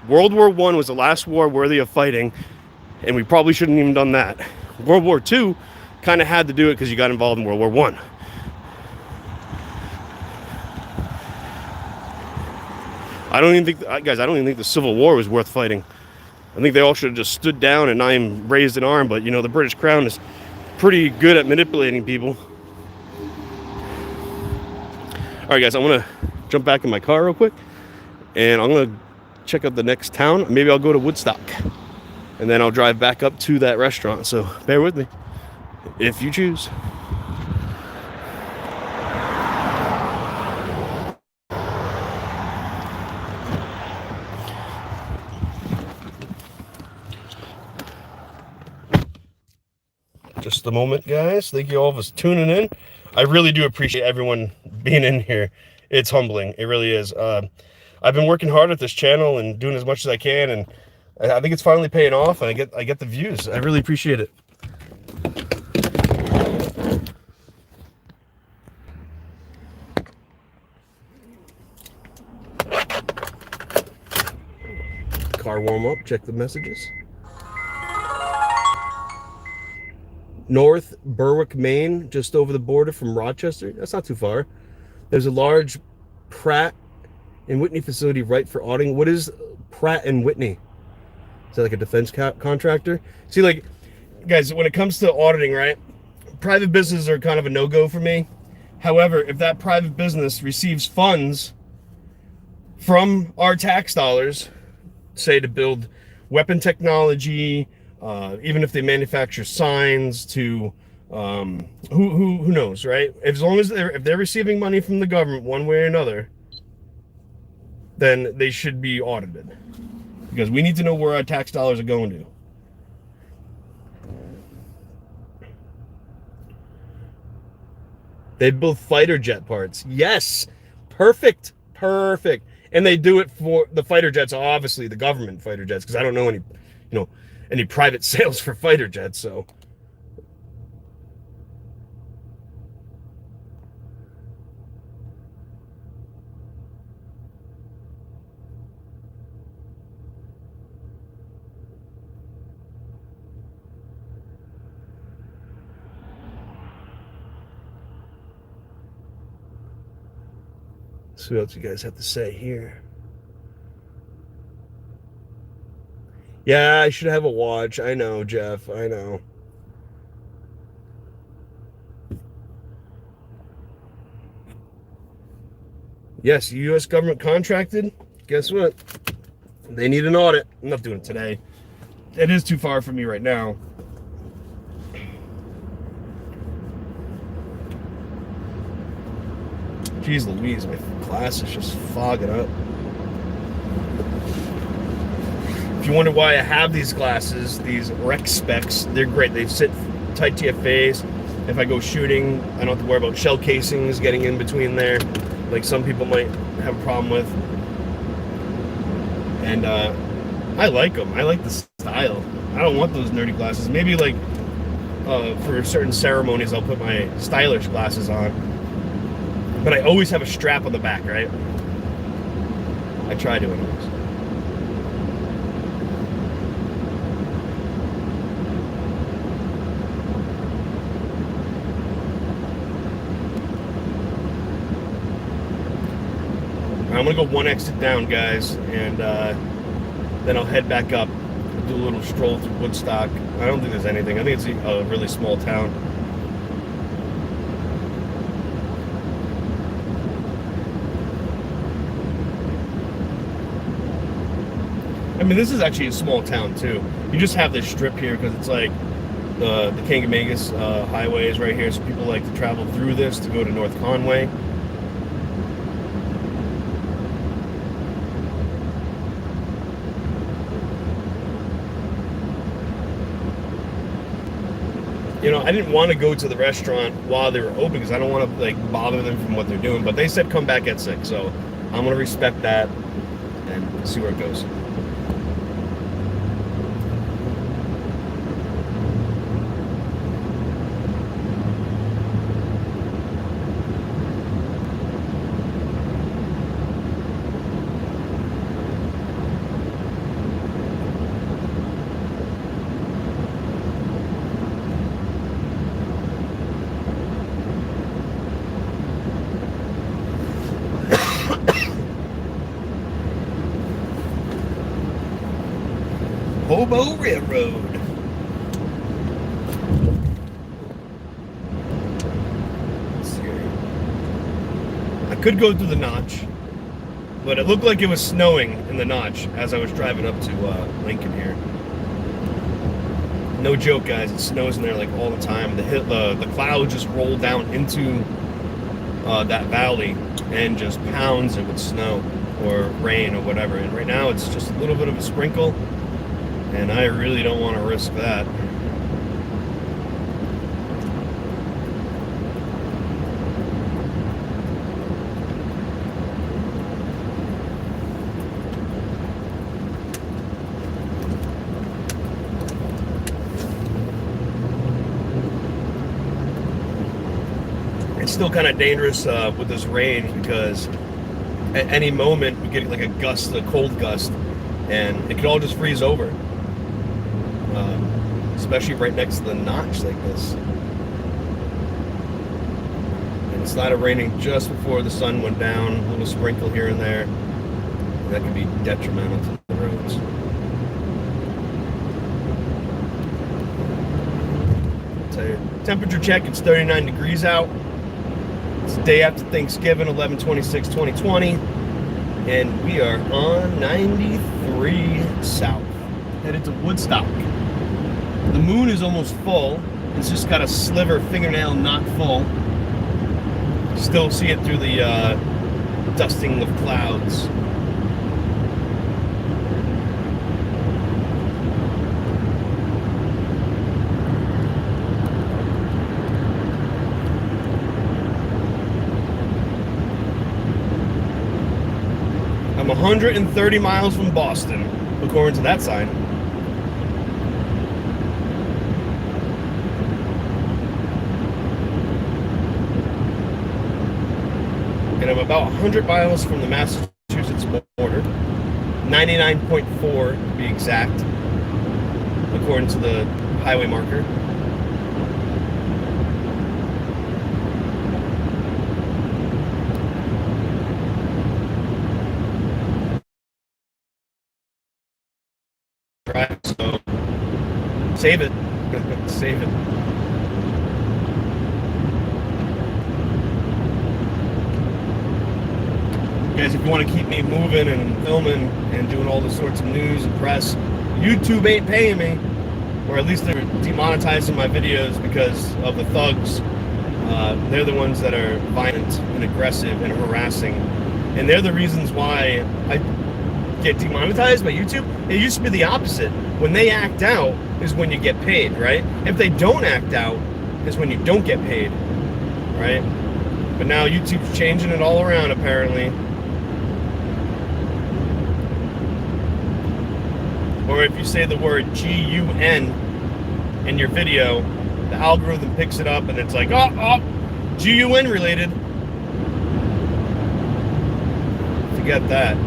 World War I was the last war worthy of fighting, and we probably shouldn't even done that. World War II kind of had to do it because you got involved in World War I. I don't even think, guys, I don't even think the Civil War was worth fighting. I think they all should have just stood down and not even raised an arm. But, you know, the British Crown is pretty good at manipulating people. All right, guys, I'm going to jump back in my car real quick. And I'm going to check out the next town. Maybe I'll go to Woodstock. And then I'll drive back up to that restaurant. So bear with me if you choose. just a moment, guys. Thank you all for tuning in. I really do appreciate everyone being in here. It's humbling. It really is. I've been working hard at this channel and doing as much as I can, and I think it's finally paying off, and I get the views. I really appreciate it. Car warm up, check the messages. North Berwick, Maine, just over the border from Rochester. That's not too far. There's a large Pratt and Whitney facility right for auditing. What is Pratt and Whitney? Is that like a defense contractor? See, like, guys, when it comes to auditing, right? Private businesses are kind of a no-go for me. However, if that private business receives funds from our tax dollars, say to build weapon technology, even if they manufacture signs, to who knows, right? As long as if they're receiving money from the government one way or another, then they should be audited, because we need to know where our tax dollars are going to. They build fighter jet parts. Yes, perfect. And they do it for the fighter jets, obviously the government fighter jets, because I don't know any private sales for fighter jets. So let's see what else you guys have to say here. Yeah, I should have a watch. I know, Jeff. I know. Yes, U.S. government contracted. Guess what? They need an audit. I'm not doing it today. It is too far for me right now. Jeez Louise, my glass is just fogging up. If you wonder why I have these glasses, these Rec Specs, they're great. They sit tight to your face. If I go shooting, I don't have to worry about shell casings getting in between there, like some people might have a problem with. And I like them. I like the style. I don't want those nerdy glasses. Maybe like for certain ceremonies, I'll put my stylish glasses on. But I always have a strap on the back, right? I try to anyways. I'm gonna go one exit down, guys, and then I'll head back up, do a little stroll through Woodstock. I don't think there's anything. I think it's a really small town. I mean, this is actually a small town too. You just have this strip here because it's like the Kangamegas highway is right here, so people like to travel through this to go to North Conway. You know, I didn't want to go to the restaurant while they were open because I don't want to like bother them from what they're doing, but they said come back at 6, so I'm gonna respect that and see where it goes. Hobo Railroad. Let's see here. I could go through the notch, but it looked like it was snowing in the notch as I was driving up to Lincoln here. No joke, guys. It snows in there like all the time. The clouds just roll down into that valley and just pounds it with snow or rain or whatever. And right now it's just a little bit of a sprinkle. And I really don't want to risk that. still kind of dangerous with this rain because at any moment we get like a gust, a cold gust, and it could all just freeze over. Especially right next to the notch like this. And it's not raining just before the sun went down, a little sprinkle here and there. That could be detrimental to the roads. So temperature check, it's 39 degrees out. It's the day after Thanksgiving, 11/26/2020. And we are on 93 south, headed to Woodstock. The moon is almost full. It's just got a sliver, fingernail not full. Still see it through the dusting of clouds. I'm 130 miles from Boston, according to that sign. And I'm about 100 miles from the Massachusetts border, 99.4 to be exact, according to the highway marker. Right, so save it. Save it. Guys, if you want to keep me moving and filming and doing all the sorts of news and press, YouTube ain't paying me, or at least they're demonetizing my videos because of the thugs. They're the ones that are violent and aggressive and harassing, and they're the reasons why I get demonetized by YouTube. It used to be the opposite. When they act out is when you get paid, right? If they don't act out is when you don't get paid, right? But now YouTube's changing it all around, apparently. Or if you say the word G-U-N in your video, the algorithm picks it up and it's like, oh, G-U-N related. Forget that.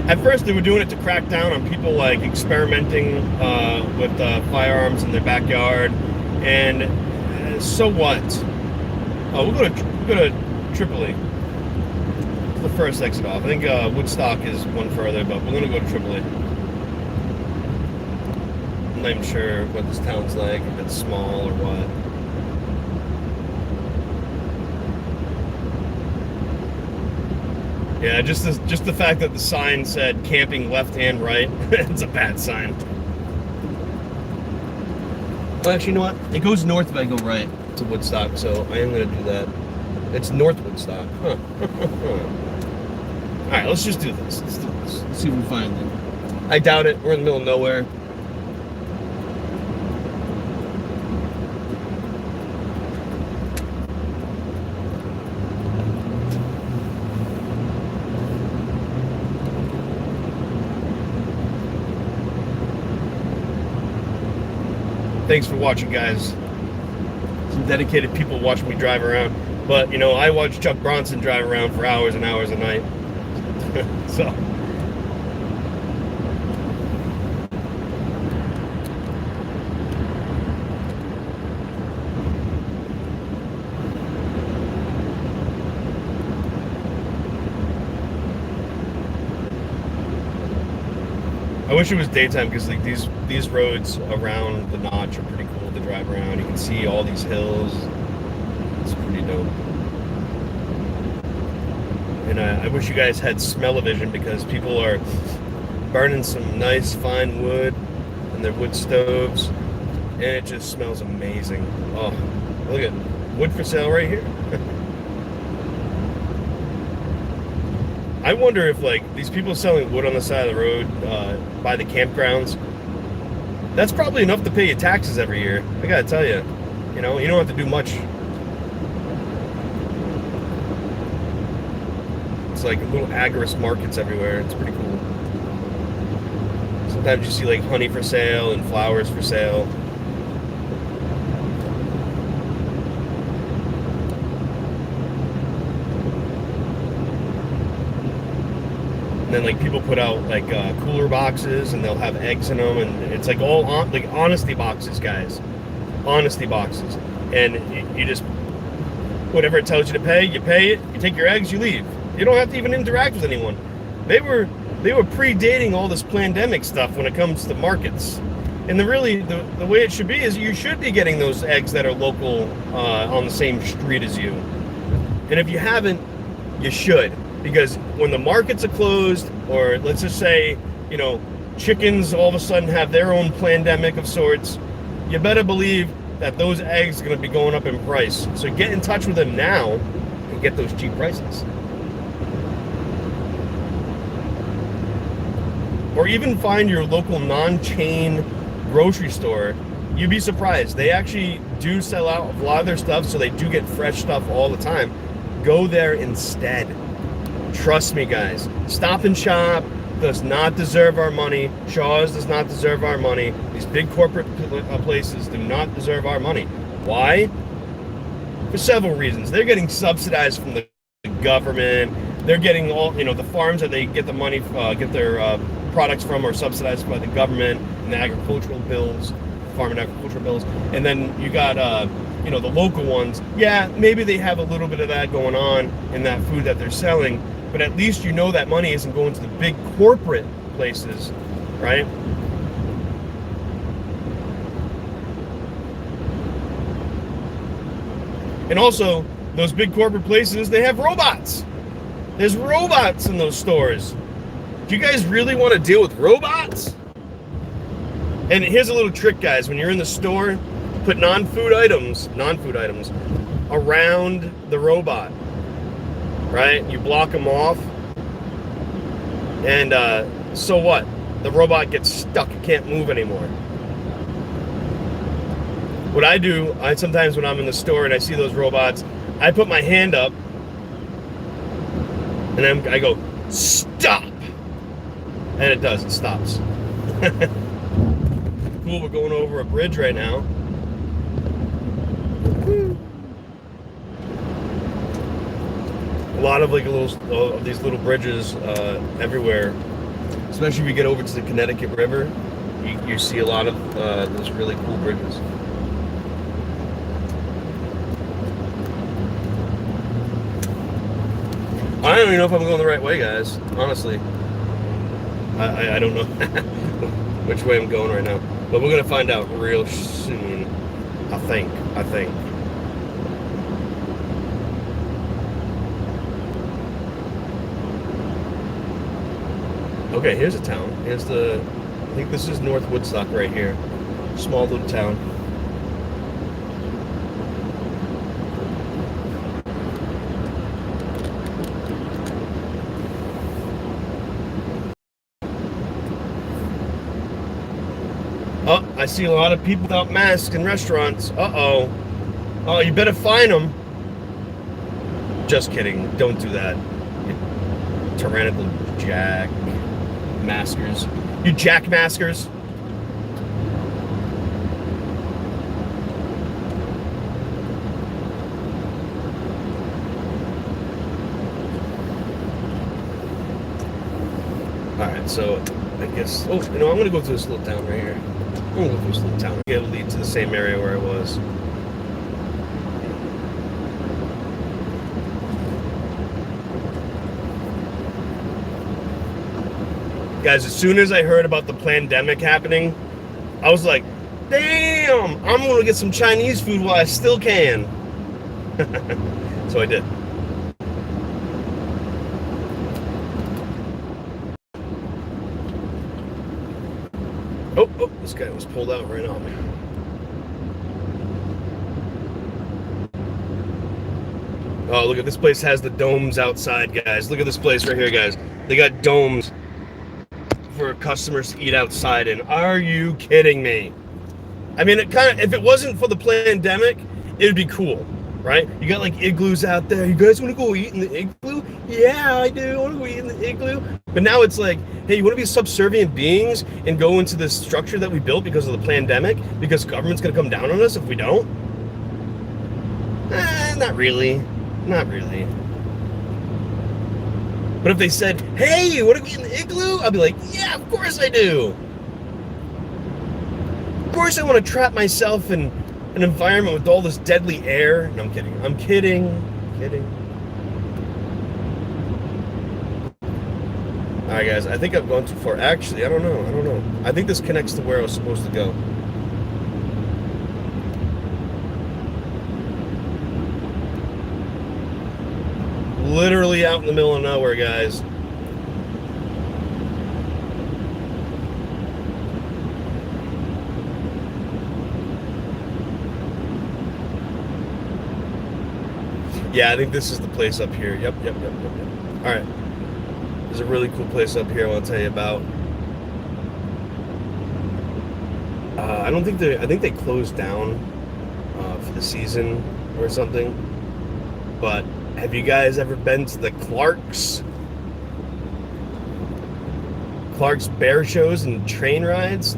At first they were doing it to crack down on people like experimenting with firearms in their backyard, and so what? Oh, we'll go to Tripoli. The first exit off. I think Woodstock is one further, but we're gonna go to Tripoli. I'm not even sure what this town's like, if it's small or what. Yeah, just the fact that the sign said camping left and right, it's a bad sign. Well, actually, you know what? It goes north if I go right to Woodstock, so I am gonna do that. It's North Woodstock. Huh. Alright, let's just do this. Let's do this. Let's see if we find them. I doubt it. We're in the middle of nowhere. Thanks for watching, guys. Some dedicated people watching me drive around. But, you know, I watch Chuck Bronson drive around for hours and hours a night. So. I wish it was daytime because like these roads around the notch are pretty cool to drive around. You can see all these hills. It's pretty dope. And I wish you guys had smell-o-vision because people are burning some nice fine wood in their wood stoves, and it just smells amazing. Oh, look at wood for sale right here. I wonder if like these people selling wood on the side of the road by the campgrounds, that's probably enough to pay you taxes every year. I gotta tell you, you know, you don't have to do much. It's like little agorist markets everywhere. It's pretty cool. Sometimes you see like honey for sale and flowers for sale. And then like people put out like cooler boxes, and they'll have eggs in them, and it's like all like honesty boxes, guys, honesty boxes. And you just, whatever it tells you to pay, you pay it. You take your eggs, you leave. You don't have to even interact with anyone. They were predating all this pandemic stuff when it comes to markets. And the way it should be is you should be getting those eggs that are local on the same street as you. And if you haven't, you should. Because when the markets are closed, or let's just say, you know, chickens all of a sudden have their own pandemic of sorts, you better believe that those eggs are going to be going up in price. So get in touch with them now and get those cheap prices. Or even find your local non-chain grocery store. You'd be surprised. They actually do sell out a lot of their stuff, so they do get fresh stuff all the time. Go there instead. Trust me, guys. Stop and Shop does not deserve our money. Shaw's does not deserve our money. These big corporate places do not deserve our money. Why? For several reasons. They're getting subsidized from the government. They're getting all, you know, the farms that they get the money, get their products from are subsidized by the government and the agricultural bills, farm and agricultural bills. And then you got, you know, the local ones. Yeah, maybe they have a little bit of that going on in that food that they're selling, but at least you know that money isn't going to the big corporate places, right? And also, those big corporate places, they have robots. There's robots in those stores. Do you guys really want to deal with robots? And here's a little trick, guys. When you're in the store, put non-food items around the robot, right? You block them off. And so what? The robot gets stuck. It can't move anymore. What I do, sometimes when I'm in the store and I see those robots, I put my hand up and then I go, stop! And it does, it stops. Cool, we're going over a bridge right now. A lot of like these little bridges everywhere, especially if you get over to the Connecticut River. You see a lot of those really cool bridges. I don't even know if I'm going the right way, guys. Honestly, I don't know which way I'm going right now, but we're gonna find out real soon. I think. Okay, here's a town. I think this is North Woodstock right here. Small little town. Oh, I see a lot of people without masks in restaurants. Uh-oh. Oh, you better fine them. Just kidding. Don't do that. You tyrannical jack maskers. You jack maskers. Alright, so I guess, oh, you know, I'm gonna go to this little town right here. I'm gonna go to this little town. It'll lead to the same area where I was. Guys, as soon as I heard about the pandemic happening, I was like, damn, I'm gonna get some Chinese food while I still can. So I did. Oh, this guy was pulled out right on me. Oh, look at this place has the domes outside, guys. Look at this place right here, guys. They got domes for customers to eat outside in. Are you kidding me? I mean, if it wasn't for the pandemic, it'd be cool, right? You got like igloos out there. You guys want to go eat in the igloo? Yeah, I do. I want to go eat in the igloo. But now it's like, hey, you want to be subservient beings and go into this structure that we built because of the pandemic? Because government's going to come down on us if we don't? Not really. Not really. But if they said, hey, want to be in the igloo? I'd be like, yeah, of course I do. Of course I want to trap myself in an environment with all this deadly air. No, I'm kidding. I'm kidding. All right, guys, I think I've gone too far. Actually, I don't know. I think this connects to where I was supposed to go. Literally out in the middle of nowhere, guys. Yeah, I think this is the place up here. Yep. All right. There's a really cool place up here I want to tell you about. I think they closed down for the season or something. But have you guys ever been to the Clark's bear shows and train rides?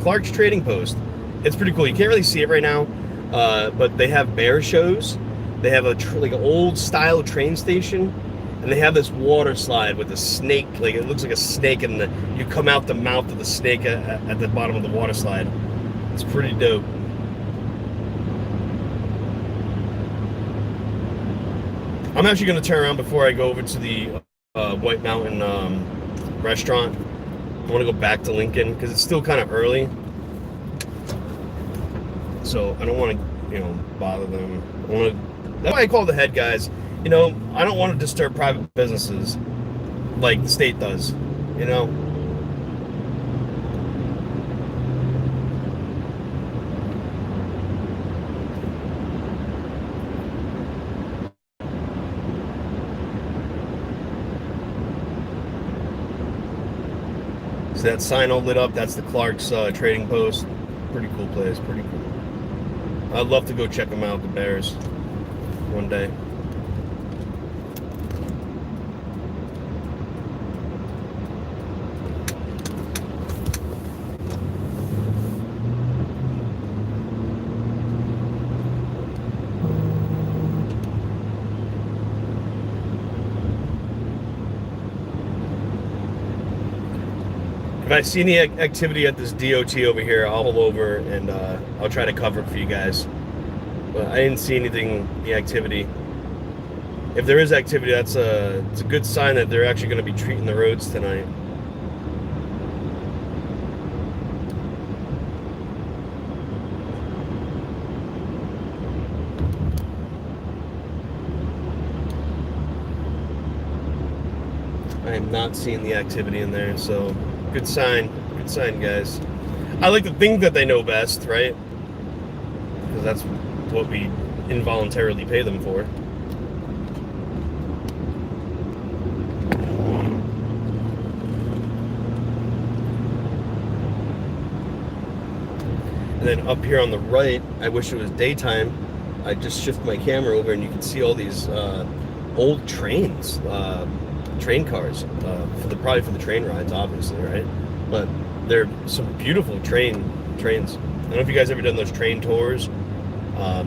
Clark's Trading Post. It's pretty cool. You can't really see it right now, but they have bear shows. They have like an old style train station, and they have this water slide with a snake. Like it looks like a snake, and you come out the mouth of the snake at the bottom of the water slide. It's pretty dope. I'm actually going to turn around before I go over to the White Mountain restaurant. I want to go back to Lincoln because it's still kind of early, so I don't want to, bother them. That's why I call the head guys. I don't want to disturb private businesses like the state does. So that sign all lit up, that's the Clark's Trading Post. Pretty cool place, pretty cool. I'd love to go check them out, the Bears, one day. If I see any activity at this DOT over here, I'll pull over and I'll try to cover it for you guys. But I didn't see any activity. If there is activity, it's a good sign that they're actually going to be treating the roads tonight. I am not seeing the activity in there, so good sign, guys. I like to think that they know best, right? Because that's what we involuntarily pay them for. And then up here on the right, I wish it was daytime. I just shift my camera over and you can see all these old trains. Train cars probably for the train rides, obviously, right? But they're some beautiful trains. I don't know if you guys ever done those train tours. I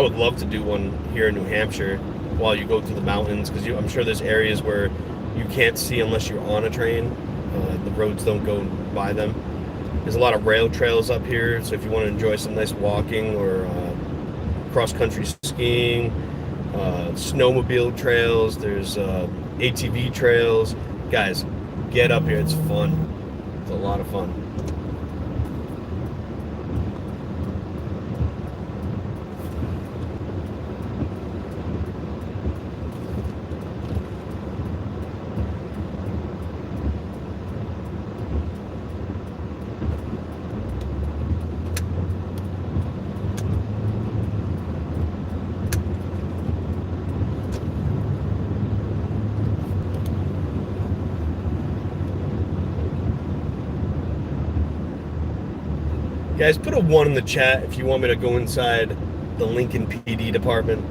would love to do one here in New Hampshire while you go through the mountains, because I'm sure there's areas where you can't see unless you're on a train. The roads don't go by them. There's a lot of rail trails up here, so if you want to enjoy some nice walking or cross-country skiing, snowmobile trails, there's ATV trails. Guys, get up here. It's fun. It's a lot of fun. Guys, put a 1 in the chat if you want me to go inside the Lincoln PD department.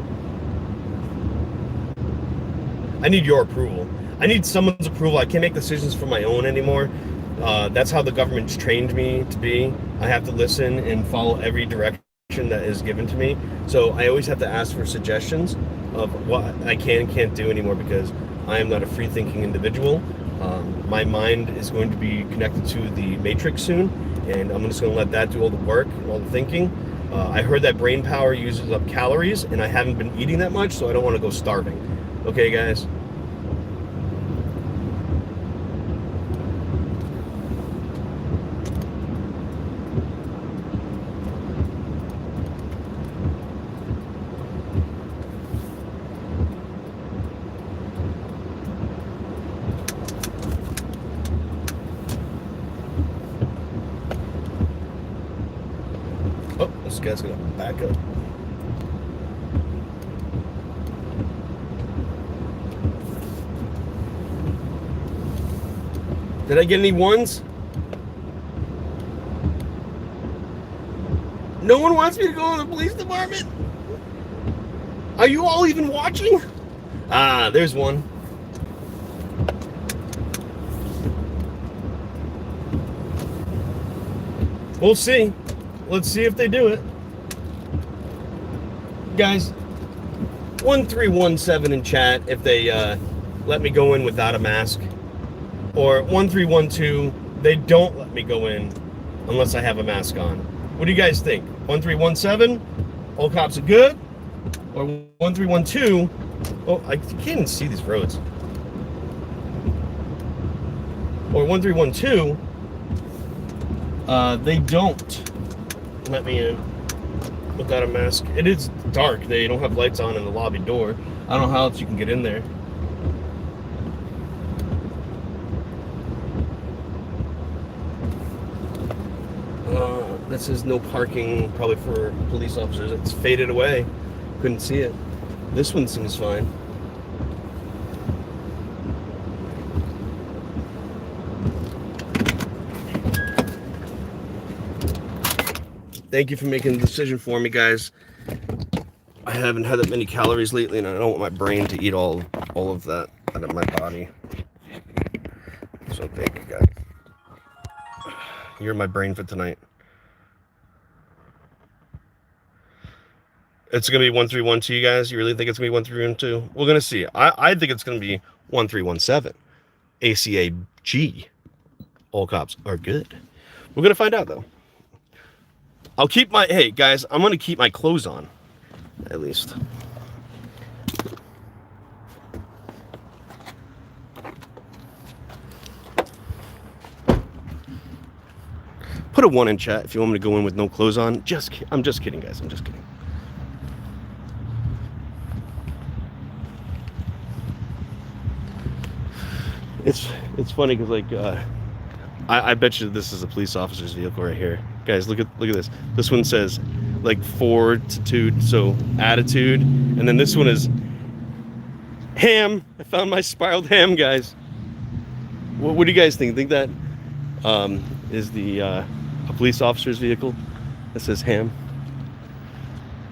I need your approval. I need someone's approval. I can't make decisions for my own anymore. That's how the government's trained me to be. I have to listen and follow every direction that is given to me. So I always have to ask for suggestions of what I can and can't do anymore, because I am not a free-thinking individual. My mind is going to be connected to the matrix soon, and I'm just going to let that do all the work and all the thinking. I heard that brain power uses up calories, and I haven't been eating that much, so I don't want to go starving. Okay, guys? Oh, this guy's gonna back up. Did I get any ones? No one wants me to go to the police department? Are you all even watching? Ah, there's one. We'll see. Let's see if they do it. Guys, 1317 in chat if they let me go in without a mask. Or 1312, they don't let me go in unless I have a mask on. What do you guys think? 1317, all cops are good? Or 1312, oh, I can't even see these roads. Or 1312, they don't let me in without a mask. It is dark. They don't have lights on in the lobby door. I don't know how else you can get in there. That says no parking, probably for police officers. It's faded away. Couldn't see it. This one seems fine. Thank you for making the decision for me, guys. I haven't had that many calories lately, and I don't want my brain to eat all of that out of my body. So thank you, guys. You're my brain for tonight. It's going to be 1312, you guys? You really think it's going to be 1312? We're going to see. I think it's going to be 1317. ACAG. All cops are good. We're going to find out, though. I'll keep my... Hey, guys, I'm going to keep my clothes on. At least. Put a 1 in chat if you want me to go in with no clothes on. I'm just kidding, guys. I'm just kidding. It's funny because, like, I bet you this is a police officer's vehicle right here. Guys, look at this. This one says like fortitude, so attitude, and then this one is ham. I found my spiraled ham, guys. What do you guys think? Think that is a police officer's vehicle that says ham?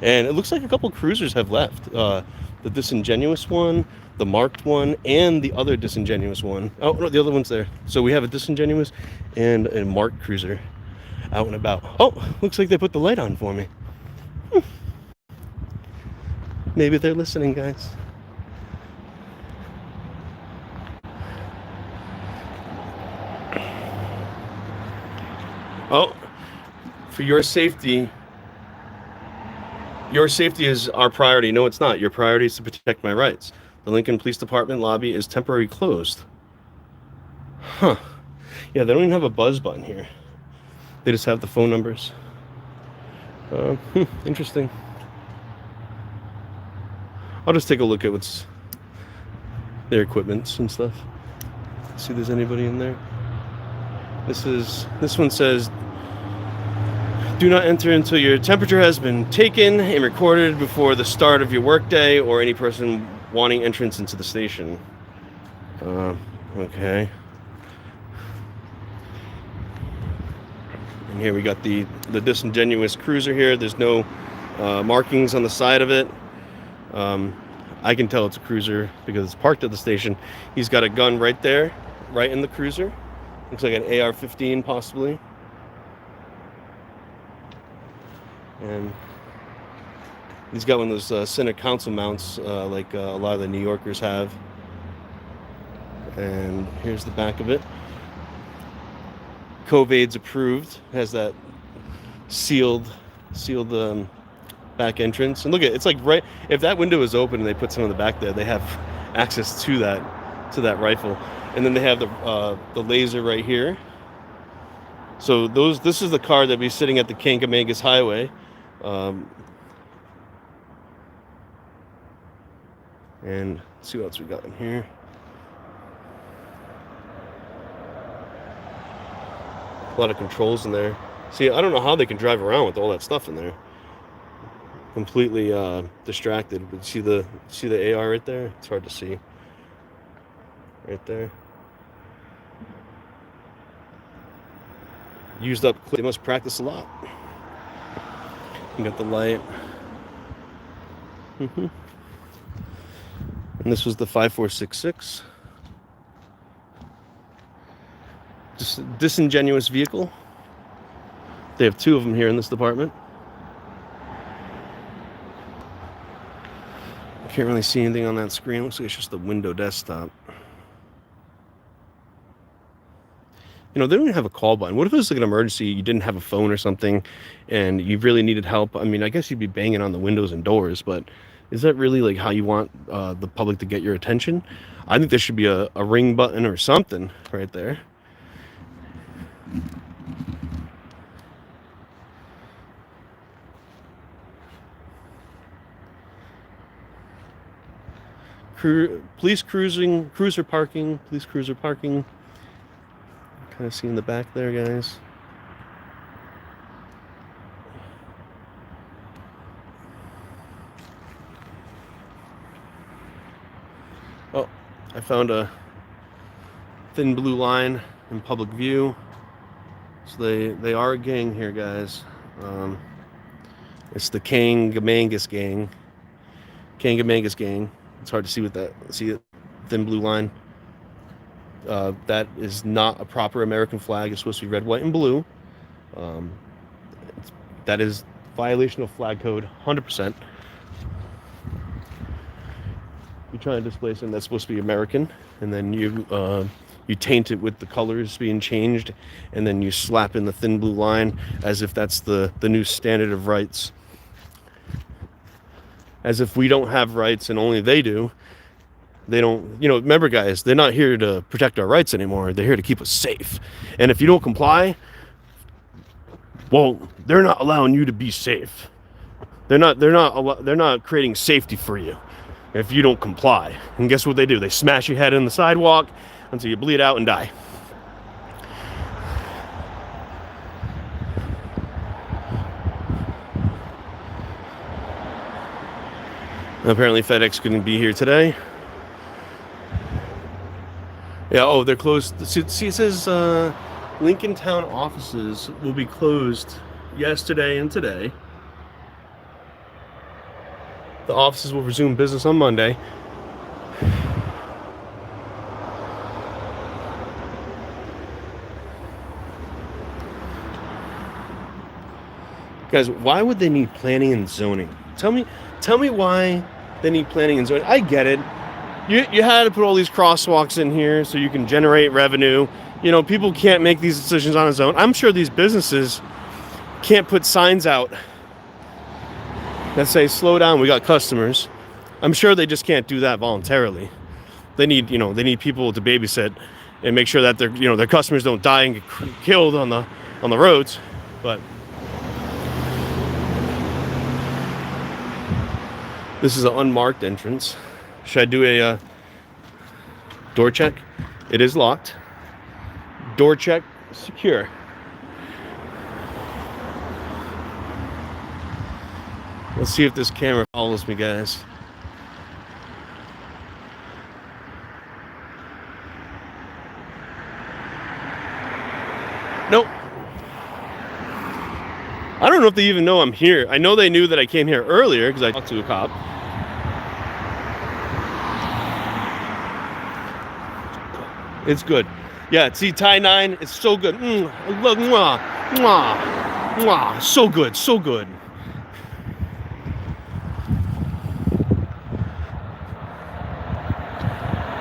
And it looks like a couple cruisers have left. The disingenuous one, the marked one, and the other disingenuous one. Oh no, the other one's there. So we have a disingenuous and a marked cruiser out and about. Oh, looks like they put the light on for me. Maybe they're listening, guys. Oh, for your safety. Your safety is our priority. No, it's not. Your priority is to protect my rights. The Lincoln Police Department lobby is temporarily closed. Huh. Yeah, they don't even have a buzz button here. They just have the phone numbers. Interesting. I'll just take a look at what's their equipment and stuff. See if there's anybody in there. This one says, do not enter until your temperature has been taken and recorded before the start of your workday or any person wanting entrance into the station. Okay. And here we got the disingenuous cruiser here. There's no markings on the side of it. I can tell it's a cruiser because it's parked at the station. He's got a gun right there, right in the cruiser. Looks like an AR-15 possibly. And he's got one of those center console mounts like a lot of the New Yorkers have. And here's the back of it. COVID's approved. Has that sealed back entrance. And look at it's like right. If that window is open and they put some in the back there, they have access to that rifle. And then they have the laser right here. So this is the car that be sitting at the Kankamangas Highway. And let's see what else we got in here. A lot of controls in there. See, I don't know how they can drive around with all that stuff in there. Completely distracted. But see the AR right there? It's hard to see. Right there. Used up. They must practice a lot. You got the light. And this was the 5466. Just a disingenuous vehicle. They have two of them here in this department. I can't really see anything on that screen. Looks like it's just the window desktop. You know, they don't even have a call button. What if it was like an emergency, you didn't have a phone or something, and you really needed help? I mean, I guess you'd be banging on the windows and doors, but is that really like how you want the public to get your attention? I think there should be a ring button or something right there. Police cruiser parking. Kind of see in the back there, guys. Oh, I found a thin blue line in public view. So they are a gang here, guys. It's the Kangamangas gang. Kangamangas gang. It's hard to see see it, thin blue line. That is not a proper American flag. It's supposed to be red, white, and blue. That is violation of flag code, 100%. You try to display something that's supposed to be American, and then you taint it with the colors being changed, and then you slap in the thin blue line as if that's the new standard of rights. As if we don't have rights and only they do. They don't, remember guys, they're not here to protect our rights anymore. They're here to keep us safe. And if you don't comply, well, they're not allowing you to be safe. They're not creating safety for you if you don't comply. And guess what they do? They smash your head in the sidewalk until you bleed out and die. Apparently FedEx couldn't be here today. Yeah, oh, they're closed. See, it says Lincoln Town offices will be closed yesterday and today. The offices will resume business on Monday. Guys, why would they need planning and zoning? Tell me why they need planning and zoning. I get it. You had to put all these crosswalks in here so you can generate revenue. People can't make these decisions on its own. I'm sure these businesses can't put signs out that say, slow down, we got customers. I'm sure they just can't do that voluntarily. They need people to babysit and make sure that their customers don't die and get killed on the roads. But this is an unmarked entrance. Should I do a door check? It is locked. Door check secure. Let's see if this camera follows me, guys. Nope. I don't know if they even know I'm here. I know they knew that I came here earlier because I talked to a cop. It's good. Yeah, see, tie 9, it's so good. I love, mwah, mwah, mwah. So good, so good.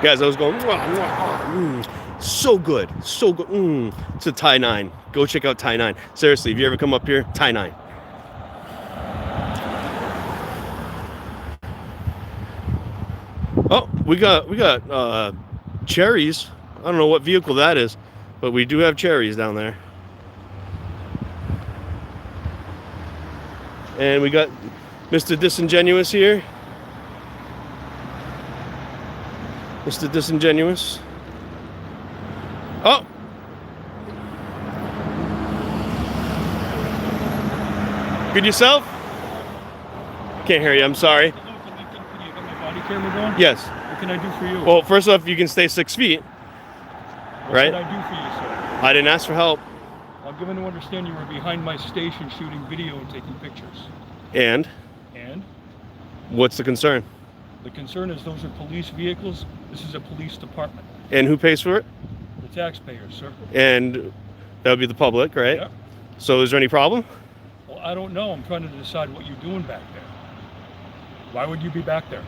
Guys, I was going, so good, so good. It's a Thai 9. Go check out Thai 9. Seriously, if you ever come up here, Thai 9. Oh, we got cherries. I don't know what vehicle that is, but we do have cherries down there. And we got Mr. Disingenuous here. Mr. Disingenuous. Oh! Good yourself? Can't hear you, I'm sorry. Can you get my body camera going? Yes. What can I do for you? Well, first off, you can stay 6 feet. What right? can I do for you, sir? I didn't ask for help. I'm given to understand you were behind my station shooting video and taking pictures. And? And? What's the concern? The concern is those are police vehicles. This is a police department. And who pays for it? The taxpayers, sir. And that would be the public, right? Yeah. So is there any problem? Well, I don't know. I'm trying to decide what you're doing back there. Why would you be back there?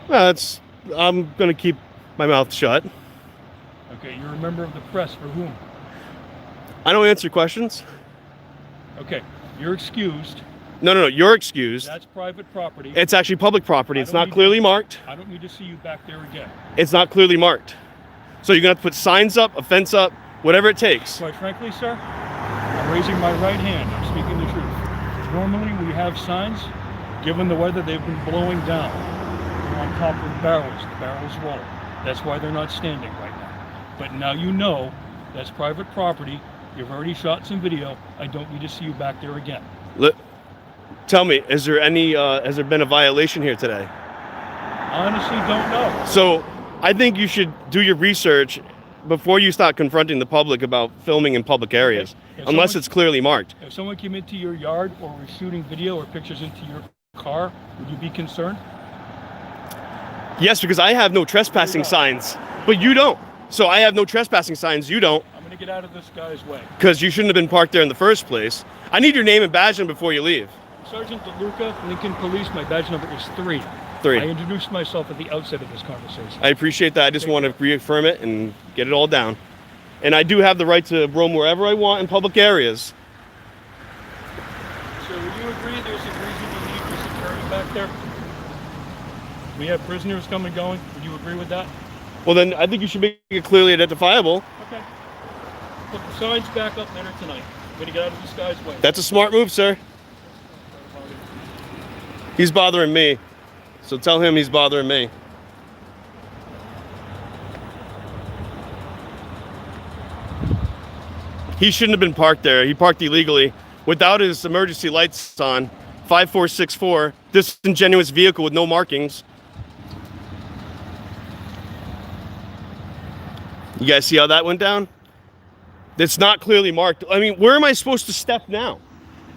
Well, I'm going to keep my mouth shut. Okay, you're a member of the press. For whom? I don't answer questions. Okay, you're excused. No, you're excused. That's private property. It's actually public property. It's not need clearly marked. I don't need to see you back there again. It's not clearly marked. So you're going to have to put signs up, a fence up, whatever it takes. Quite frankly, sir, I'm raising my right hand. I'm speaking the truth. Normally we have signs. Given the weather, they've been blowing down. They're on top of barrels. The barrels roll. That's why they're not standing right now. But now you know that's private property. You've already shot some video. I don't need to see you back there again. Tell me, has there been a violation here today? Honestly, don't know. So I think you should do your research before you start confronting the public about filming in public areas, unless it's clearly marked. If someone came into your yard or was shooting video or pictures into your car, would you be concerned? Yes, because I have no trespassing signs, but you don't. So I have no trespassing signs, you don't. I'm going to get out of this guy's way. Because you shouldn't have been parked there in the first place. I need your name and badge number before you leave. Sergeant DeLuca, Lincoln Police, my badge number is 3. 3. I introduced myself at the outset of this conversation. I appreciate that. I just want to reaffirm it and get it all down. And I do have the right to roam wherever I want in public areas. So would you agree there's a reasonable need for security back there? We have prisoners coming and going. Would you agree with that? Well, then I think you should make it clearly identifiable. Okay. Put the signs back up later tonight. I'm going to get out of this guy's way. That's a smart move, sir. He's bothering me. So tell him he's bothering me. He shouldn't have been parked there. He parked illegally without his emergency lights on. 5464, disingenuous vehicle with no markings. You guys see how that went down? It's not clearly marked. I mean, where am I supposed to step now?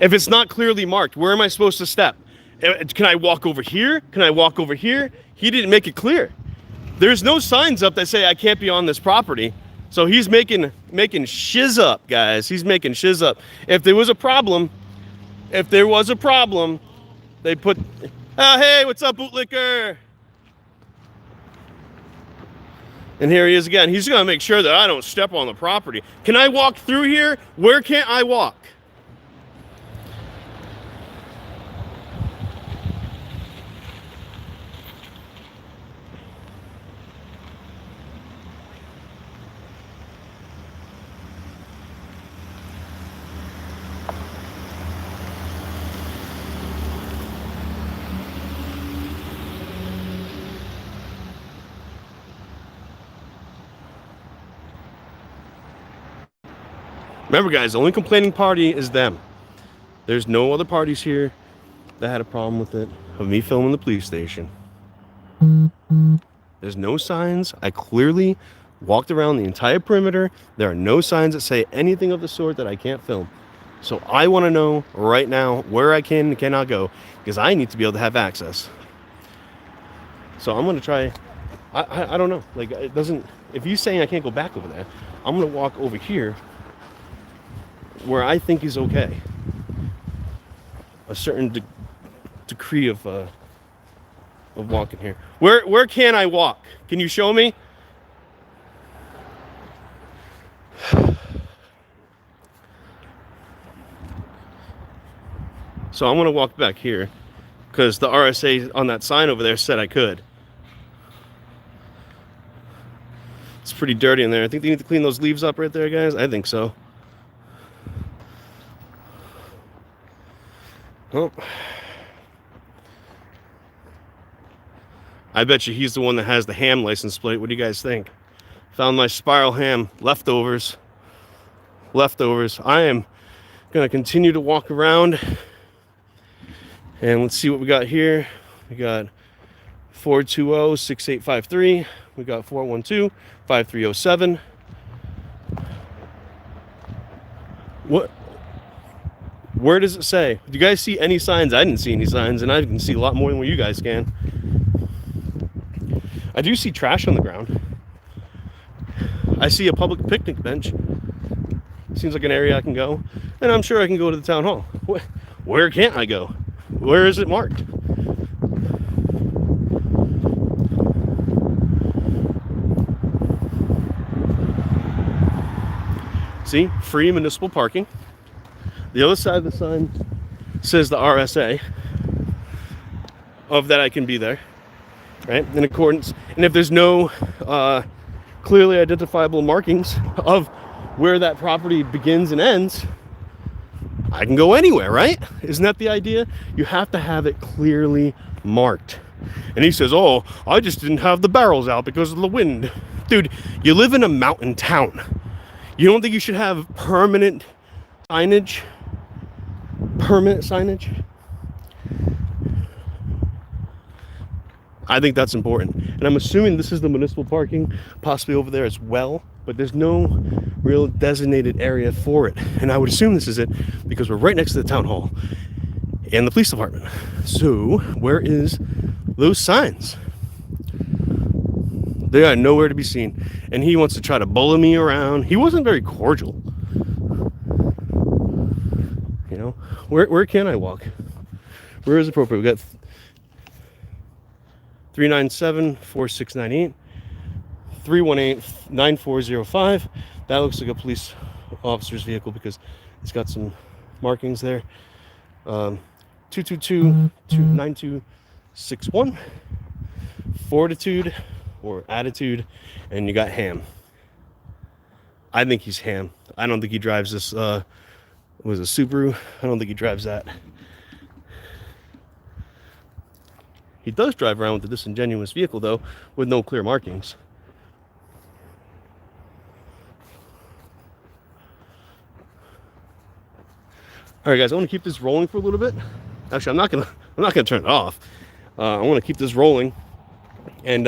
If it's not clearly marked, where am I supposed to step? Can I walk over here? Can I walk over here? He didn't make it clear. There's no signs up that say I can't be on this property. So he's making shiz up, guys. He's making shiz up. If there was a problem, they put, oh, hey, what's up, bootlicker? And here he is again. He's gonna make sure that I don't step on the property. Can I walk through here? Where can't I walk? Remember, guys, the only complaining party is them. There's no other parties here that had a problem with it, of me filming the police station. There's no signs. I clearly walked around the entire perimeter. There are no signs that say anything of the sort that I can't film. So I want to know right now where I can and cannot go, because I need to be able to have access. So I'm going to try. I don't know. Like, it doesn't, if you're saying I can't go back over there, I'm going to walk over here where I think is okay. A certain degree of walking here. Where can I walk? Can you show me? So I'm gonna walk back here because the RSA on that sign over there said I could. It's pretty dirty in there. I think they need to clean those leaves up right there, guys. I think so. Oh. I bet you he's the one that has the ham license plate. What do you guys think? Found my spiral ham leftovers. I am gonna continue to walk around and let's see what we got here. We got 420-6853. We got 412-5307. What? Where does it say? Do you guys see any signs? I didn't see any signs, and I can see a lot more than what you guys can. I do see trash on the ground. I see a public picnic bench. Seems like an area I can go. And I'm sure I can go to the town hall. Where can't I go? Where is it marked? See, free municipal parking. The other side of the sign says the RSA of that I can be there, right? In accordance, and if there's no clearly identifiable markings of where that property begins and ends, I can go anywhere, right? Isn't that the idea? You have to have it clearly marked. And he says, oh, I just didn't have the barrels out because of the wind. Dude, you live in a mountain town. You don't think you should have permanent signage? Permanent signage? I think that's important. And I'm assuming this is the municipal parking, possibly over there as well, but there's no real designated area for it. And I would assume this is it because we're right next to the town hall and the police department. So where is those signs? They are nowhere to be seen. And he wants to try to bully me around. He wasn't very cordial. You know, where can I walk? Where is appropriate? We got 397-4698, 318-9405. That looks like a police officer's vehicle because it's got some markings there. 222-9261, Fortitude or Attitude, and you got Ham. I think he's Ham. I don't think he drives this, was a Subaru. I don't think he drives that. He does drive around with a disingenuous vehicle, though, with no clear markings. All right, guys, I want to keep this rolling for a little bit. Actually, I'm not gonna turn it off. I want to keep this rolling and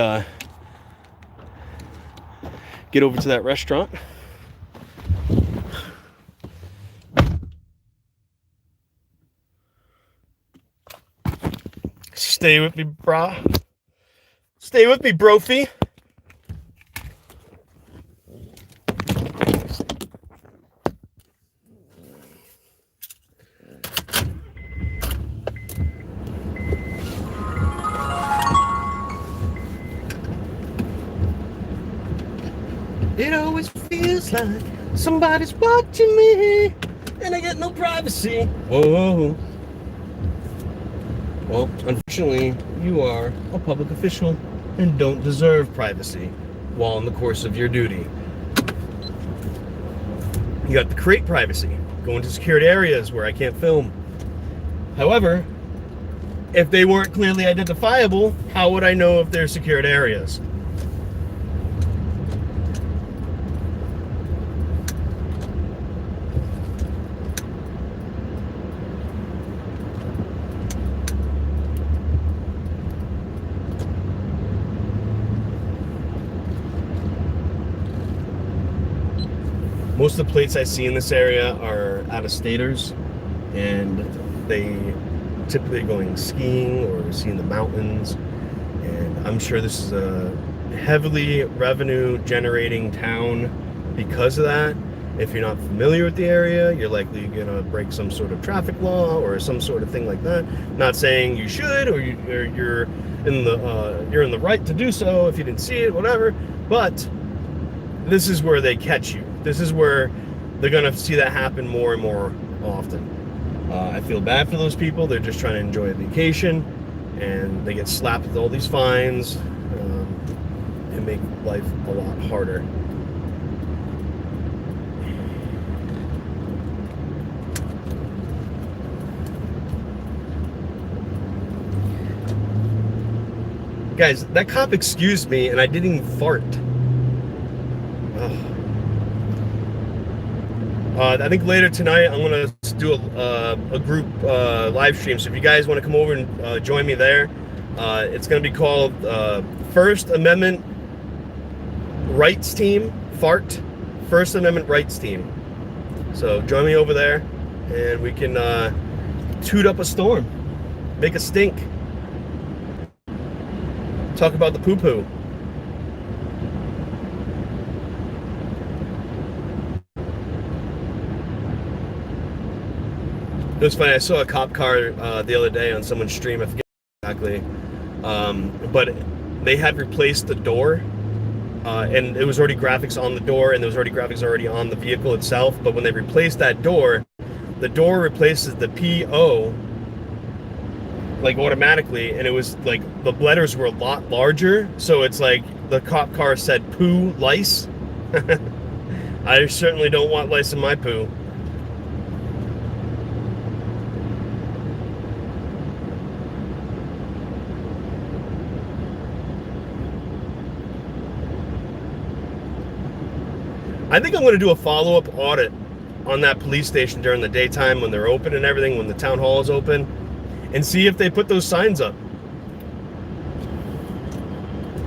get over to that restaurant. Stay with me, brah. Stay with me, brophy. It always feels like somebody's watching me, and I got no privacy. Whoa. Well, unfortunately, you are a public official and don't deserve privacy while in the course of your duty. You got to create privacy, go into secured areas where I can't film. However, if they weren't clearly identifiable, how would I know if they're secured areas? Most of the plates I see in this area are out-of-staters, and they typically going skiing or seeing the mountains. And I'm sure this is a heavily revenue-generating town because of that. If you're not familiar with the area, you're likely gonna break some sort of traffic law or some sort of thing like that. Not saying you should or you're in the right to do so if you didn't see it, whatever. But this is where they catch you. This is where they're gonna see that happen more and more often. I feel bad for those people. They're just trying to enjoy a vacation, and they get slapped with all these fines and make life a lot harder. Guys, that cop excused me, and I didn't even fart. Ugh. I think later tonight I'm gonna do a group live stream. So if you guys want to come over and join me there, it's gonna be called First Amendment Rights Team. Fart. First Amendment Rights Team. So join me over there, and we can toot up a storm, make a stink, talk about the poo-poo. It was funny. I saw a cop car the other day on someone's stream. I forget exactly, but they had replaced the door, and it was already graphics on the door, and there was already graphics already on the vehicle itself. But when they replaced that door, the door replaces the PO like automatically, and it was like the letters were a lot larger. So it's like the cop car said "poo lice." I certainly don't want lice in my poo. I think I'm going to do a follow-up audit on that police station during the daytime when they're open and everything, when the town hall is open, and see if they put those signs up.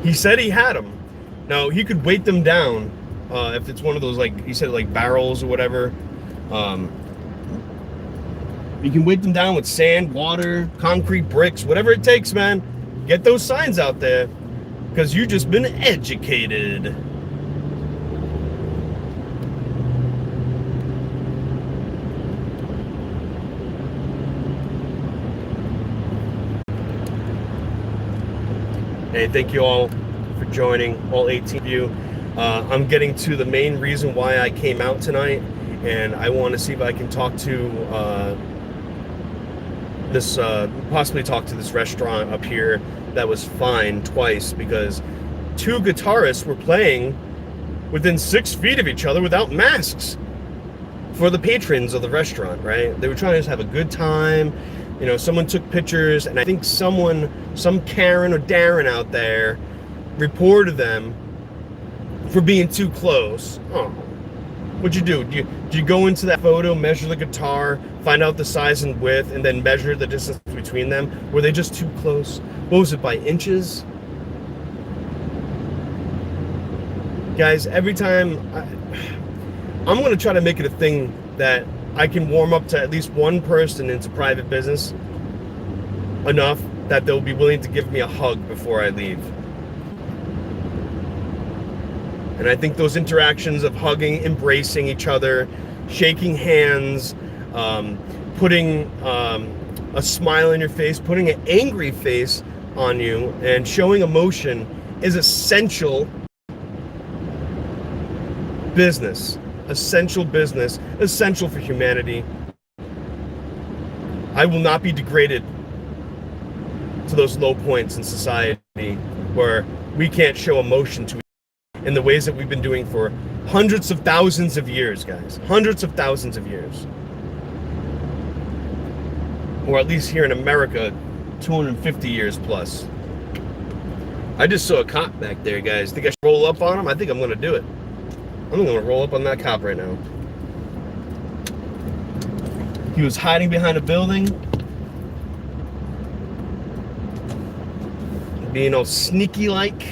He said he had them. Now, he could weight them down if it's one of those, like, he said, like barrels or whatever. You can weight them down with sand, water, concrete bricks, whatever it takes, man. Get those signs out there, because you've just been educated. Hey, thank you all for joining, all 18 of you. I'm getting to the main reason why I came out tonight, and I want to see if I can talk to possibly talk to this restaurant up here that was fined twice because two guitarists were playing within 6 feet of each other without masks for the patrons of the restaurant, right? They were trying to just have a good time. You know, someone took pictures, and I think some Karen or Darren out there reported them for being too close. Oh, what'd you do? Did you go into that photo, measure the guitar, find out the size and width, and then measure the distance between them? Were they just too close? What was it, by inches? Guys, every time, I'm going to try to make it a thing that I can warm up to at least one person into private business enough that they'll be willing to give me a hug before I leave. And I think those interactions of hugging, embracing each other, shaking hands, putting a smile on your face, putting an angry face on you, and showing emotion is essential business. Essential business, essential for humanity. I will not be degraded to those low points in society where we can't show emotion to each other in the ways that we've been doing for hundreds of thousands of years, guys. Hundreds of thousands of years. Or at least here in America, 250 years plus. I just saw a cop back there, guys. Think I should roll up on him? I think I'm going to do it. I'm going to roll up on that cop right now. He was hiding behind a building, being all sneaky-like.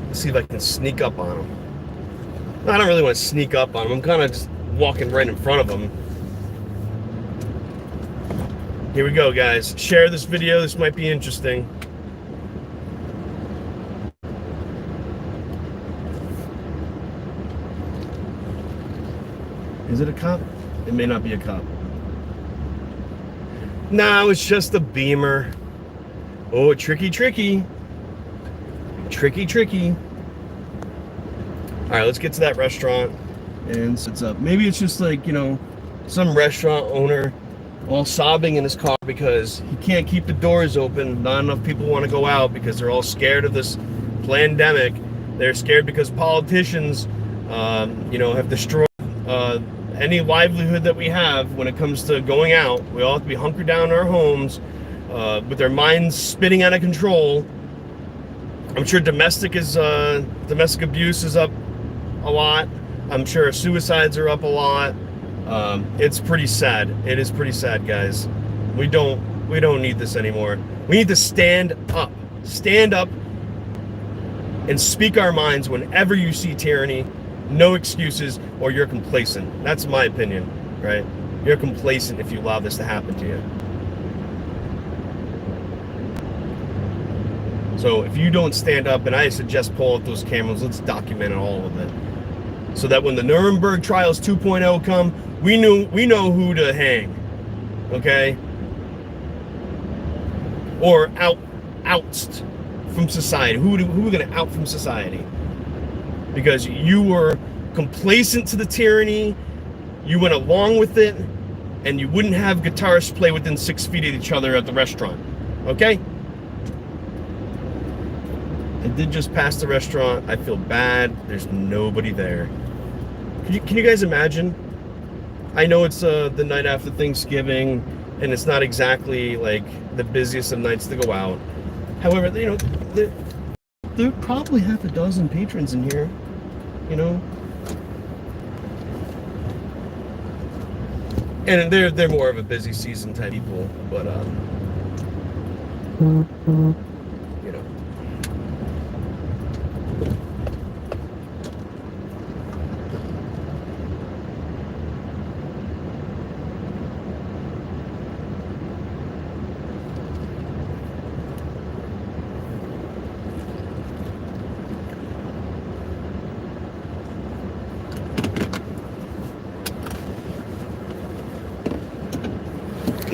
Let's see if I can sneak up on him. I don't really want to sneak up on him. I'm kind of just walking right in front of him. Here we go, guys. Share this video. This might be interesting. Is it a cop? It may not be a cop. No, it's just a Beamer. Oh, tricky, tricky. Tricky, tricky. All right, let's get to that restaurant and sits up. Maybe it's just like, you know, some restaurant owner all sobbing in his car because he can't keep the doors open. Not enough people want to go out because they're all scared of this pandemic. They're scared because politicians, have destroyed any livelihood that we have when it comes to going out. We all have to be hunkered down in our homes with their minds spinning out of control. I'm sure domestic abuse is up a lot. I'm sure suicides are up a lot. It's pretty sad. It is pretty sad, guys. We don't need this anymore. We need to stand up and speak our minds whenever you see tyranny. No excuses, or you're complacent. That's my opinion, right? You're complacent if you allow this to happen to you. So if you don't stand up, and I suggest pull out those cameras, let's document all of it, so that when the Nuremberg trials 2.0 come, we know who to hang, okay? Or oust from society. Who are gonna out from society? Because you were complacent to the tyranny, you went along with it, and you wouldn't have guitarists play within 6 feet of each other at the restaurant, okay? I did just pass the restaurant. I feel bad. There's nobody there. Can you guys imagine? I know it's the night after Thanksgiving, and it's not exactly like the busiest of nights to go out. However, there are probably half a dozen patrons in here, and they're more of a busy season type people, but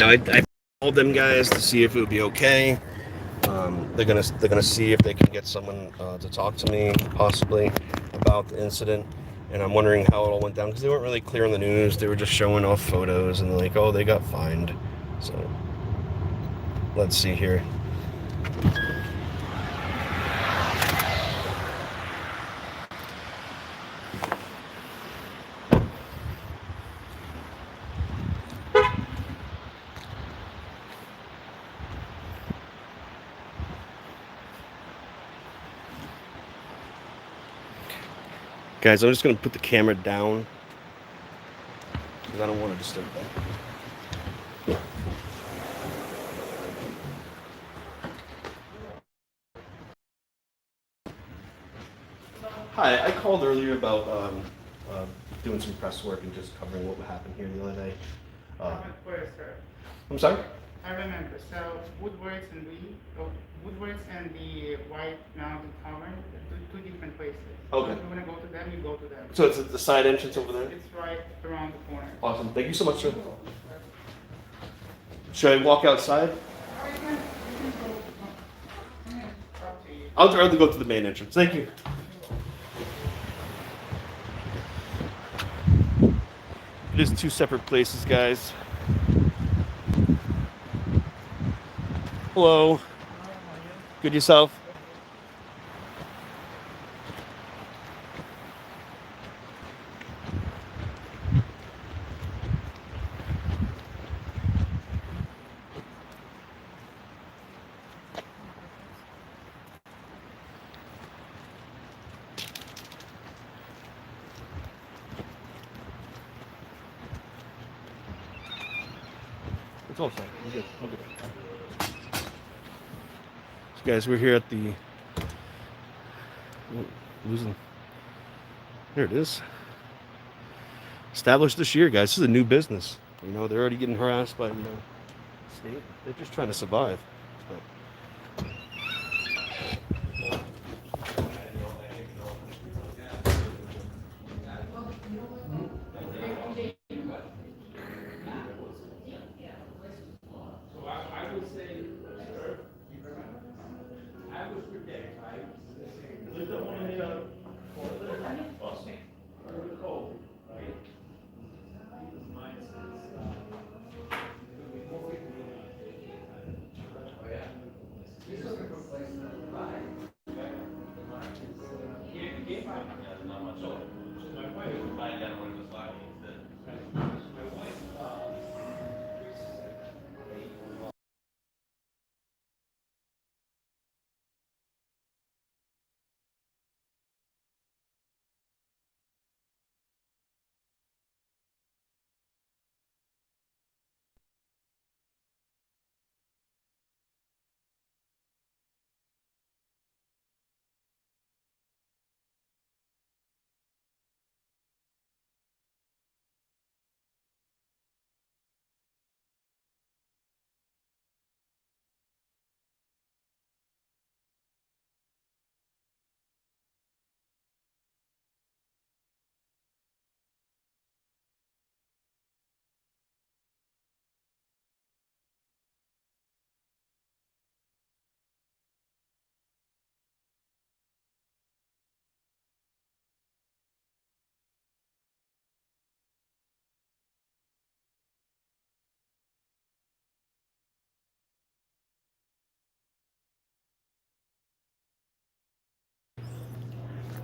Now I called them guys to see if it would be okay. They're gonna see if they can get someone to talk to me possibly about the incident, and I'm wondering how it all went down because they weren't really clear on the news. They were just showing off photos and like, oh, they got fined. So let's see here. Guys, I'm just going to put the camera down because I don't want to disturb them. Hi, I called earlier about doing some press work and just covering what happened here the other day. I'm sorry? I remember. So Woodwards and the White Mountain Tavern, two different places. Okay. So if you want to go to them, you go to them. So it's at the side entrance over there? It's right around the corner. Awesome. Thank you so much, sir. Should I walk outside? I'll rather go to the main entrance. Thank you. It is two separate places, guys. Hello. Good yourself? It's all fine. We're good. We're good. So guys, we're here at the losing. There it is. Established this year, guys. This is a new business. They're already getting harassed by state. They're just trying to survive. So.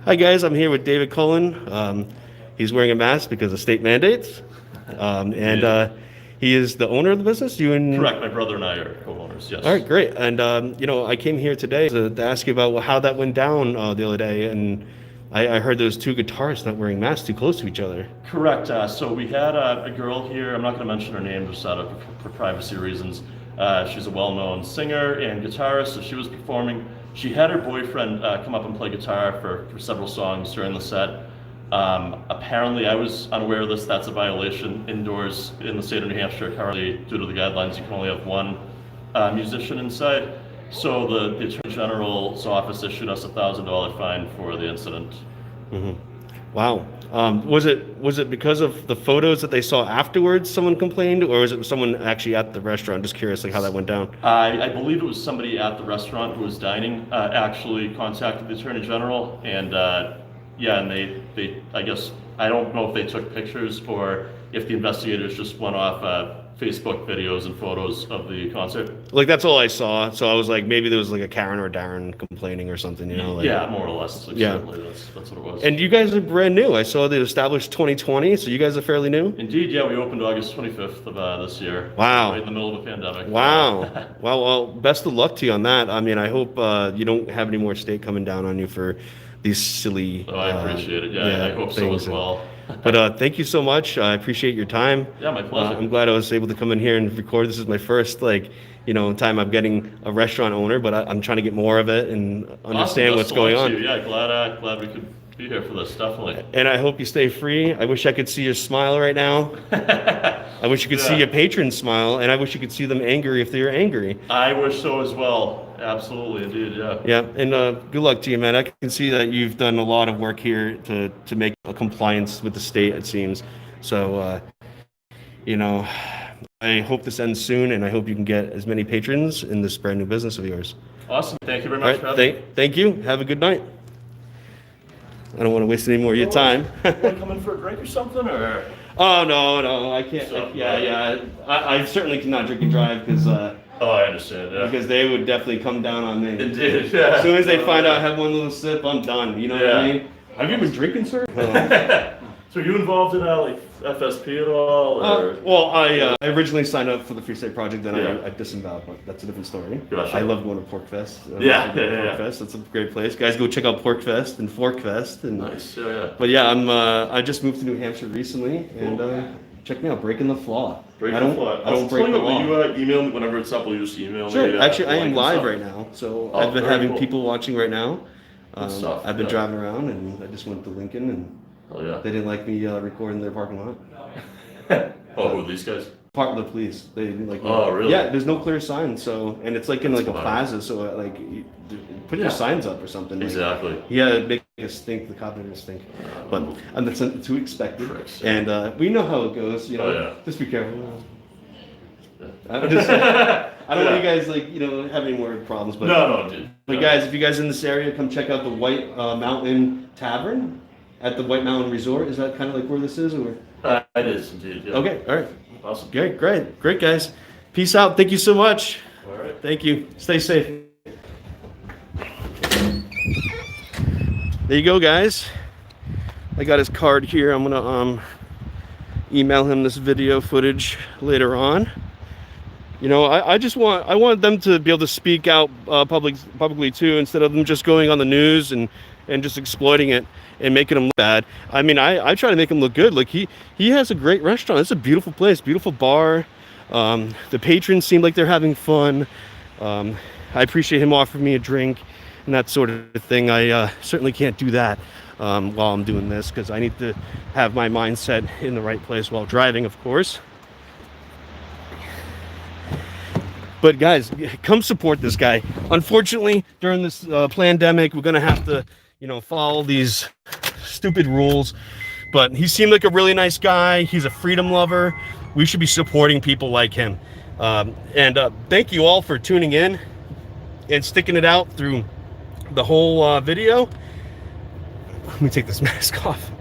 Hi guys, I'm here with David Cullen. He's wearing a mask because of state mandates, he is the owner of the business. You and Correct. My brother and I are co-owners. Yes. All right, great. And I came here today to ask you about how that went down the other day, and I heard those two guitarists not wearing masks too close to each other. Correct. So we had a girl here. I'm not going to mention her name just out of for privacy reasons. She's a well-known singer and guitarist, so she was performing. She had her boyfriend come up and play guitar for several songs during the set. Apparently, I was unaware of this. That's a violation indoors in the state of New Hampshire. Currently, due to the guidelines, you can only have one musician inside. So the Attorney General's office issued us a $1,000 fine for the incident. Mm-hmm. Wow. Was it because of the photos that they saw afterwards someone complained, or was it someone actually at the restaurant? Just curious, like how that went down. I believe it was somebody at the restaurant who was dining actually contacted the Attorney General, and and they I guess, I don't know if they took pictures or if the investigators just went off Facebook videos and photos of the concert. Like that's all I saw, so I was like, maybe there was like a Karen or Darren complaining or something, you know? Like, yeah, more or less. Like, yeah, certainly that's what it was. And you guys are brand new. I saw they established 2020, so you guys are fairly new. Indeed, yeah, we opened August 25th of this year. Wow. Right in the middle of a pandemic. Wow. Well, best of luck to you on that. I mean, I hope you don't have any more state coming down on you for these silly. Oh, I appreciate it. Yeah, I hope so as well. But thank you so much. I appreciate your time. Yeah, my pleasure. I'm glad I was able to come in here and record. This is my first time I'm getting a restaurant owner, but I'm trying to get more of it and understand what's going on. Yeah, glad we could be here for this, definitely. And I hope you stay free. I wish I could see your smile right now. I wish you could see your patrons smile, and I wish you could see them angry if they were angry. I wish so as well. Absolutely, indeed, yeah. Yeah, and good luck to you, man. I can see that you've done a lot of work here to make a compliance with the state, it seems. So, I hope this ends soon, and I hope you can get as many patrons in this brand new business of yours. Awesome. Thank you very much for having me. Thank you. Have a good night. I don't want to waste any more of your time. You want to come in for a drink or something, or? Oh, no, I can't. I certainly cannot drink and drive because I understand, yeah. Because they would definitely come down on me. Indeed, yeah. As soon as they find out I have one little sip, I'm done. You know what I mean? Have you been drinking, sir? So are you involved in FSP at all? Or? I originally signed up for the Free State Project, then I disavowed, but that's a different story. Gotcha. I love going to Pork Fest. Pork Fest, that's a great place. Guys, go check out Pork Fest and Fork Fest. And, nice, yeah. But yeah, I just moved to New Hampshire recently, and check me out, Breaking the Flaw. I don't break the law. Will you email me whenever it's up? Will you just email me? Sure. Actually, I am live right now, so I've been having people watching right now. I've been driving around, and I just went to Lincoln, and they didn't like me recording their parking lot. Who are these guys? Part of the police. They didn't like me. Oh, really? Yeah, there's no clear sign, and it's like in like a plaza, so put your signs up or something. Exactly. Make us stink. The cop made us stink. But that's to expected. And we know how it goes. Just be careful. I don't want you guys have any more problems. But no, dude. But guys, if you guys are in this area, come check out the White Mountain Tavern at the White Mountain Resort. Is that kind of like where this is, or? It is indeed. Yeah. Okay. All right. Awesome. Great, guys. Peace out. Thank you so much. All right. Thank you. Stay safe. There you go, guys. I got his card here. I'm gonna email him this video footage later on. I want them to be able to speak out publicly too, instead of them just going on the news and just exploiting it and making them look bad. I mean, I try to make him look good. Like he has a great restaurant. It's a beautiful place, beautiful bar. The patrons seem like they're having fun. I appreciate him offering me a drink and that sort of thing. I certainly can't do that while I'm doing this, because I need to have my mindset in the right place while driving, of course. But guys, come support this guy. Unfortunately, during this pandemic, we're gonna have to, follow these stupid rules. But he seemed like a really nice guy. He's a freedom lover. We should be supporting people like him. And thank you all for tuning in and sticking it out through the whole video. Let me take this mask off.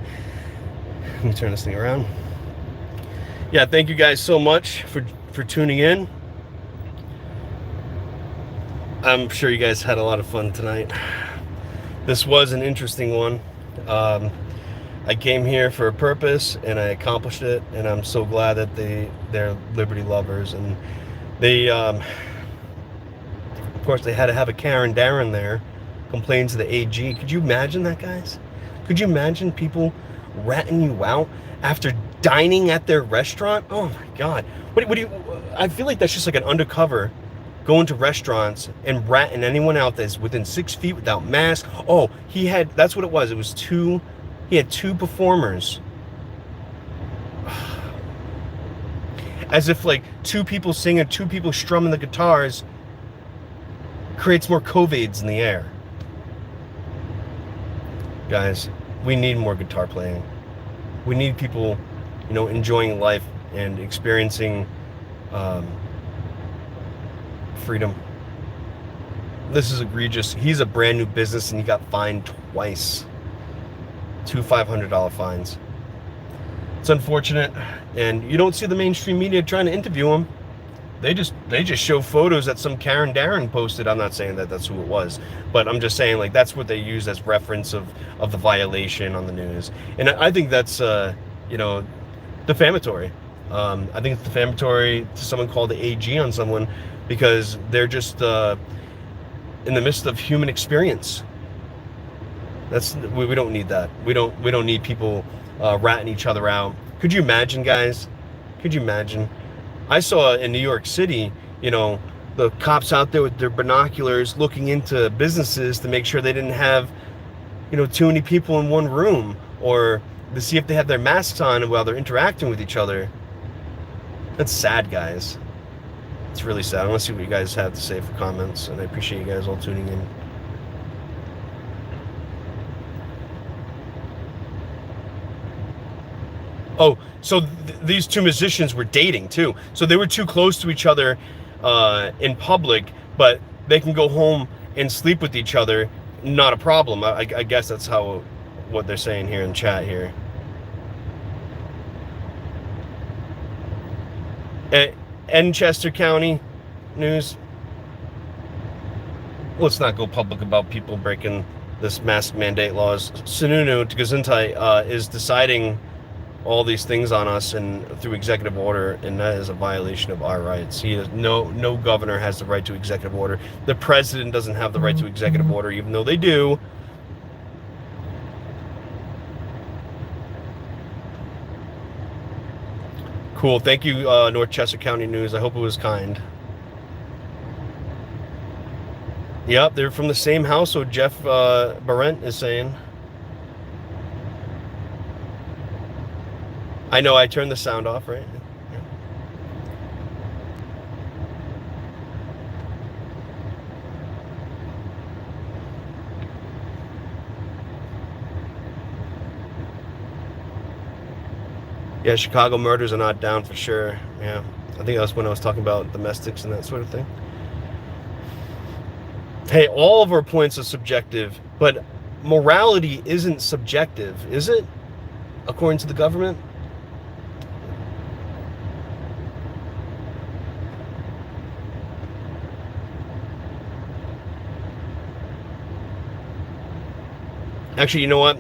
Let me turn this thing around. Yeah, thank you guys so much for tuning in. I'm sure you guys had a lot of fun tonight. This was an interesting one. I came here for a purpose and I accomplished it, and I'm so glad that they're liberty lovers. And they, of course, they had to have a Karen Darren there complain to the AG. Could you imagine that, guys? Could you imagine people ratting you out after dining at their restaurant? Oh my God! What do you? I feel like that's just like an undercover going to restaurants and ratting anyone out that's within 6 feet without masks. Oh, that's what it was. It was he had two performers. As if like two people singing, two people strumming the guitars creates more COVIDs in the air. Guys, we need more guitar playing. We need people, enjoying life and experiencing freedom. This is egregious. He's a brand new business and he got fined twice. 2 $500 fines. It's unfortunate, and you don't see the mainstream media trying to interview him. They just show photos that some Karen Darren posted. I'm not saying that that's who it was, but I'm just saying like that's what they use as reference of the violation on the news. And I think that's defamatory. I think it's defamatory to someone called the AG on someone because they're just in the midst of human experience. We don't need that. We don't need people ratting each other out. Could you imagine, guys? Could you imagine? I saw in New York City, the cops out there with their binoculars looking into businesses to make sure they didn't have, too many people in one room, or to see if they have their masks on while they're interacting with each other. That's sad, guys. It's really sad. I want to see what you guys have to say for comments, and I appreciate you guys all tuning in. Oh, so these two musicians were dating too. So they were too close to each other in public, but they can go home and sleep with each other. Not a problem. I guess that's what they're saying here in chat here. Enchester County news. Let's not go public about people breaking this mask mandate laws. Sununu Gesundheit is deciding all these things on us and through executive order, and that is a violation of our rights. No governor has the right to executive order. The president doesn't have the right to executive order, even though they do. Cool. Thank you, North Chester County News. I hope it was kind. Yep, they're from the same household, Jeff Barrent is saying. I know I turned the sound off, right? Yeah, Chicago murders are not down for sure. Yeah, I think that's when I was talking about domestics and that sort of thing. Hey, all of our points are subjective, but morality isn't subjective, is it? According to the government? Actually, you know what?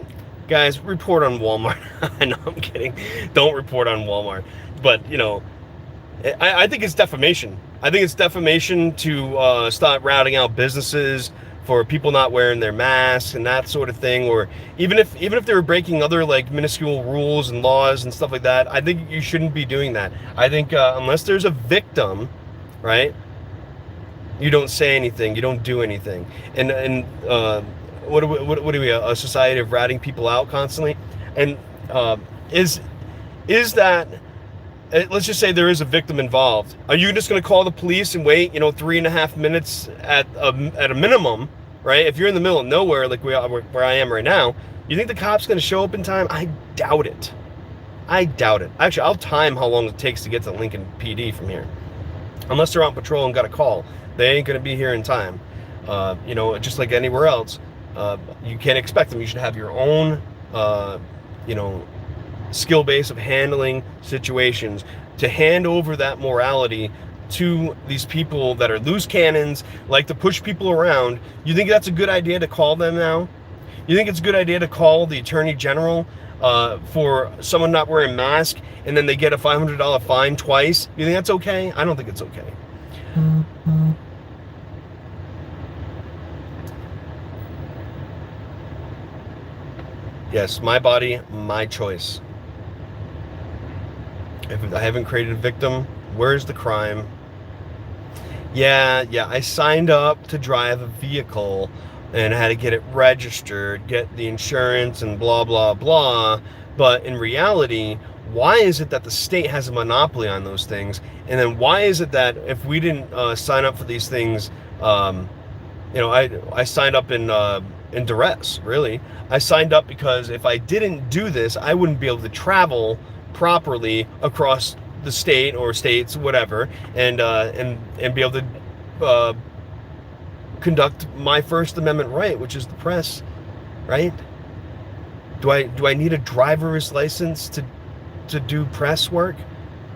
Guys, report on Walmart. I know, I'm kidding. Don't report on Walmart. But, I think it's defamation. I think it's defamation to start routing out businesses for people not wearing their masks and that sort of thing. Or even if they were breaking other like minuscule rules and laws and stuff like that, I think you shouldn't be doing that. I think unless there's a victim, right, you don't say anything. You don't do anything. And what are we, a society of ratting people out constantly? And is that, let's just say there is a victim involved. Are you just going to call the police and wait, 3.5 minutes at a minimum, right? If you're in the middle of nowhere, like where I am right now, you think the cop's going to show up in time? I doubt it. Actually, I'll time how long it takes to get to Lincoln PD from here. Unless they're on patrol and got a call, they ain't going to be here in time. Just like anywhere else. You can't expect them. You should have your own, skill base of handling situations to hand over that morality to these people that are loose cannons, like to push people around. You think that's a good idea to call them now? You think it's a good idea to call the Attorney General for someone not wearing a mask and then they get a $500 fine twice? You think that's okay? I don't think it's okay. Yes, my body, my choice. If I haven't created a victim, where's the crime? Yeah, I signed up to drive a vehicle and I had to get it registered, get the insurance and blah, blah, blah. But in reality, why is it that the state has a monopoly on those things? And then why is it that if we didn't sign up for these things, I signed up in duress, really. I signed up because if I didn't do this, I wouldn't be able to travel properly across the state or states, whatever, and be able to conduct my First Amendment right, which is the press, right? Do I need a driver's license to do press work?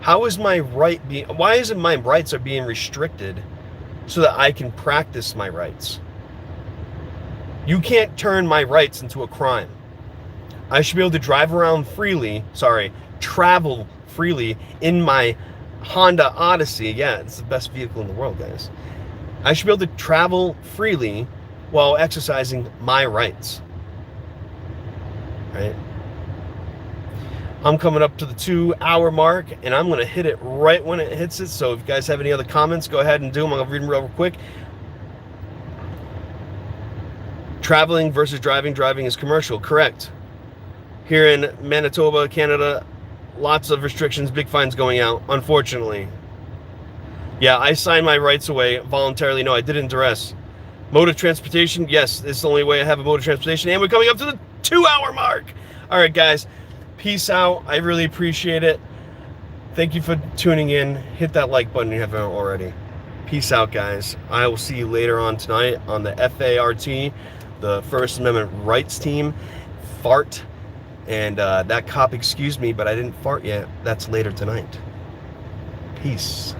How is my right being? Why is it my rights are being restricted so that I can practice my rights? You can't turn my rights into a crime. I should be able to drive around freely. Travel freely in my Honda Odyssey. Yeah, it's the best vehicle in the world, guys. I should be able to travel freely while exercising my rights. Right? I'm coming up to the 2-hour mark, and I'm going to hit it right when it hits it. So if you guys have any other comments, go ahead and do them. I'll read them real quick. Traveling versus driving. Driving is commercial. Correct. Here in Manitoba, Canada, lots of restrictions, big fines going out, unfortunately. Yeah, I signed my rights away voluntarily. No, I did it in duress. Mode of transportation, yes, it's the only way I have a mode of transportation. And we're coming up to the 2-hour mark. All right, guys, peace out. I really appreciate it. Thank you for tuning in. Hit that like button if you haven't already. Peace out, guys. I will see you later on tonight on the FART, the First Amendment Rights Team. Fart. And that cop excused me, but I didn't fart yet. That's later tonight. Peace.